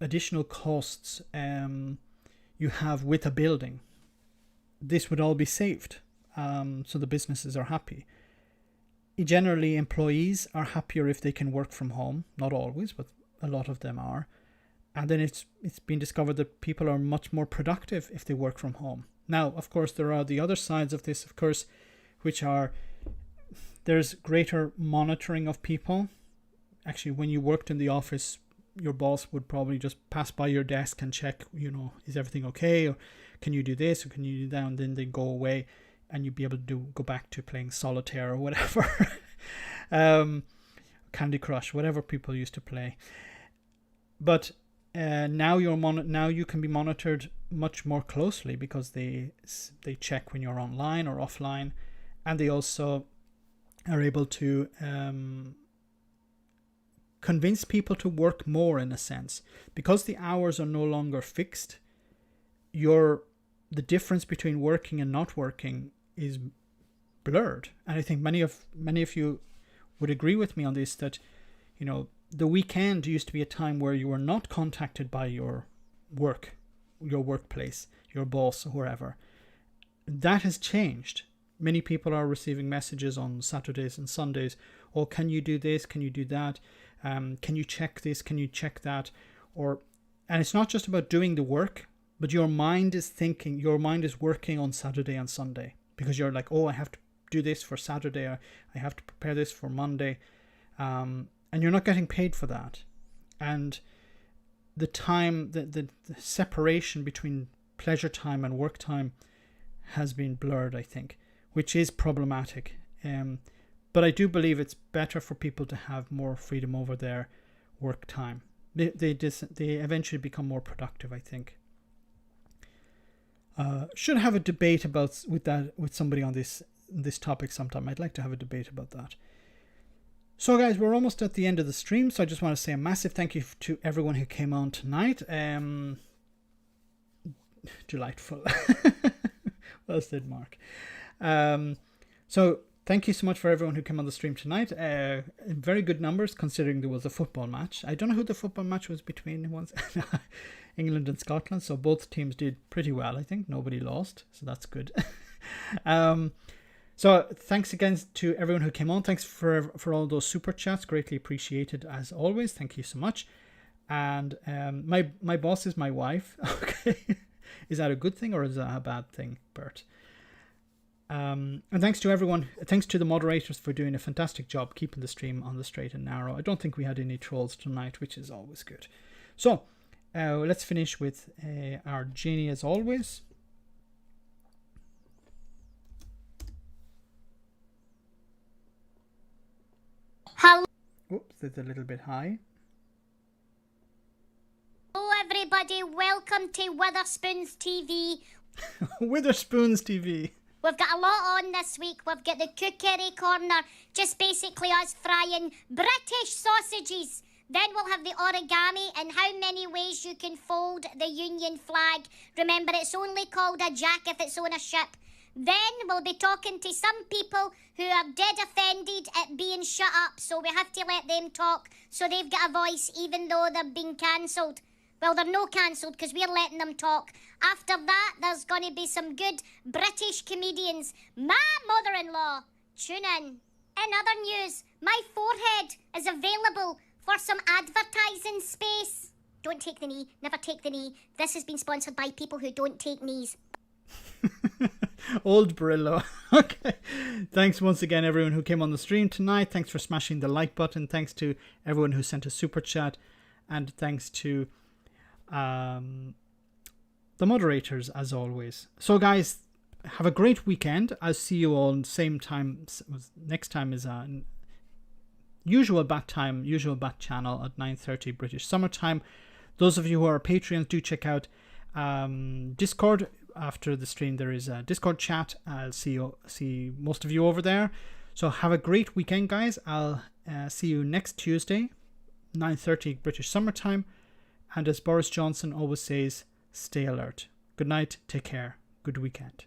additional costs you have with a building, this would all be saved. So the businesses are happy. Generally, employees are happier if they can work from home. Not always, but a lot of them are. And then it's been discovered that people are much more productive if they work from home. Now, of course, there are the other sides of this, of course, which are there's greater monitoring of people. Actually, when you worked in the office, your boss would probably just pass by your desk and check, is everything okay? Or can you do this? Or can you do that? And then they go away and you'd be able to go back to playing solitaire or whatever. Candy Crush, whatever people used to play. But now you can be monitored much more closely because they check when you're online or offline, and they also are able to convince people to work more, in a sense, because the hours are no longer fixed. The difference between working and not working is blurred, and I think many of you would agree with me on this, that the weekend used to be a time where you were not contacted by your workplace, your boss, or whoever. That has changed. Many people are receiving messages on Saturdays and Sundays. Oh, can you do this? Can you do that? Can you check this? Can you check that? And it's not just about doing the work, but your mind is thinking, your mind is working on Saturday and Sunday, because you're like, oh, I have to do this for Saturday, or I have to prepare this for Monday. And you're not getting paid for that. And the time, the separation between pleasure time and work time has been blurred, I think, which is problematic. But I do believe it's better for people to have more freedom over their work time. They eventually become more productive, I think. Should have a debate with somebody on this topic sometime. I'd like to have a debate about that. So guys, we're almost at the end of the stream, so I just want to say a massive thank you to everyone who came on tonight. Delightful. Well said, Mark. So thank you so much for everyone who came on the stream tonight. Very good numbers considering there was a football match. I don't know who the football match was between England and Scotland, so both teams did pretty well, I think. Nobody lost, so that's good. So thanks again to everyone who came on. Thanks for all those super chats. Greatly appreciated as always. Thank you so much. And my boss is my wife. Okay. Is that a good thing or is that a bad thing, Bert? And thanks to everyone. Thanks to the moderators for doing a fantastic job keeping the stream on the straight and narrow. I don't think we had any trolls tonight, which is always good. So let's finish with our Genie as always. Hello. Oops, that's a little bit high. Hello everybody, welcome to Witherspoons TV. Witherspoons TV. We've got a lot on this week. We've got the Cookery Corner, just basically us frying British sausages. Then we'll have the origami and how many ways you can fold the Union flag. Remember, it's only called a jack if it's on a ship. Then we'll be talking to some people who are dead offended at being shut up, so we have to let them talk so they've got a voice even though they're being cancelled. Well, they're no cancelled because we're letting them talk. After that, there's going to be some good British comedians. My mother-in-law. Tune in. In other news, my forehead is available for some advertising space. Don't take the knee. Never take the knee. This has been sponsored by people who don't take knees. Old Brillo. Okay. Thanks once again, everyone who came on the stream tonight. Thanks for smashing the like button. Thanks to everyone who sent a super chat. And thanks to the moderators, as always. So, guys, have a great weekend. I'll see you all same time. Next time is usual bat time, usual bat channel at 9:30 British summertime. Those of you who are Patreons, do check out Discord. After the stream, there is a Discord chat. I'll see most of you over there. So have a great weekend, guys. I'll see you next Tuesday, 9:30 British summertime. And as Boris Johnson always says, stay alert. Good night. Take care. Good weekend.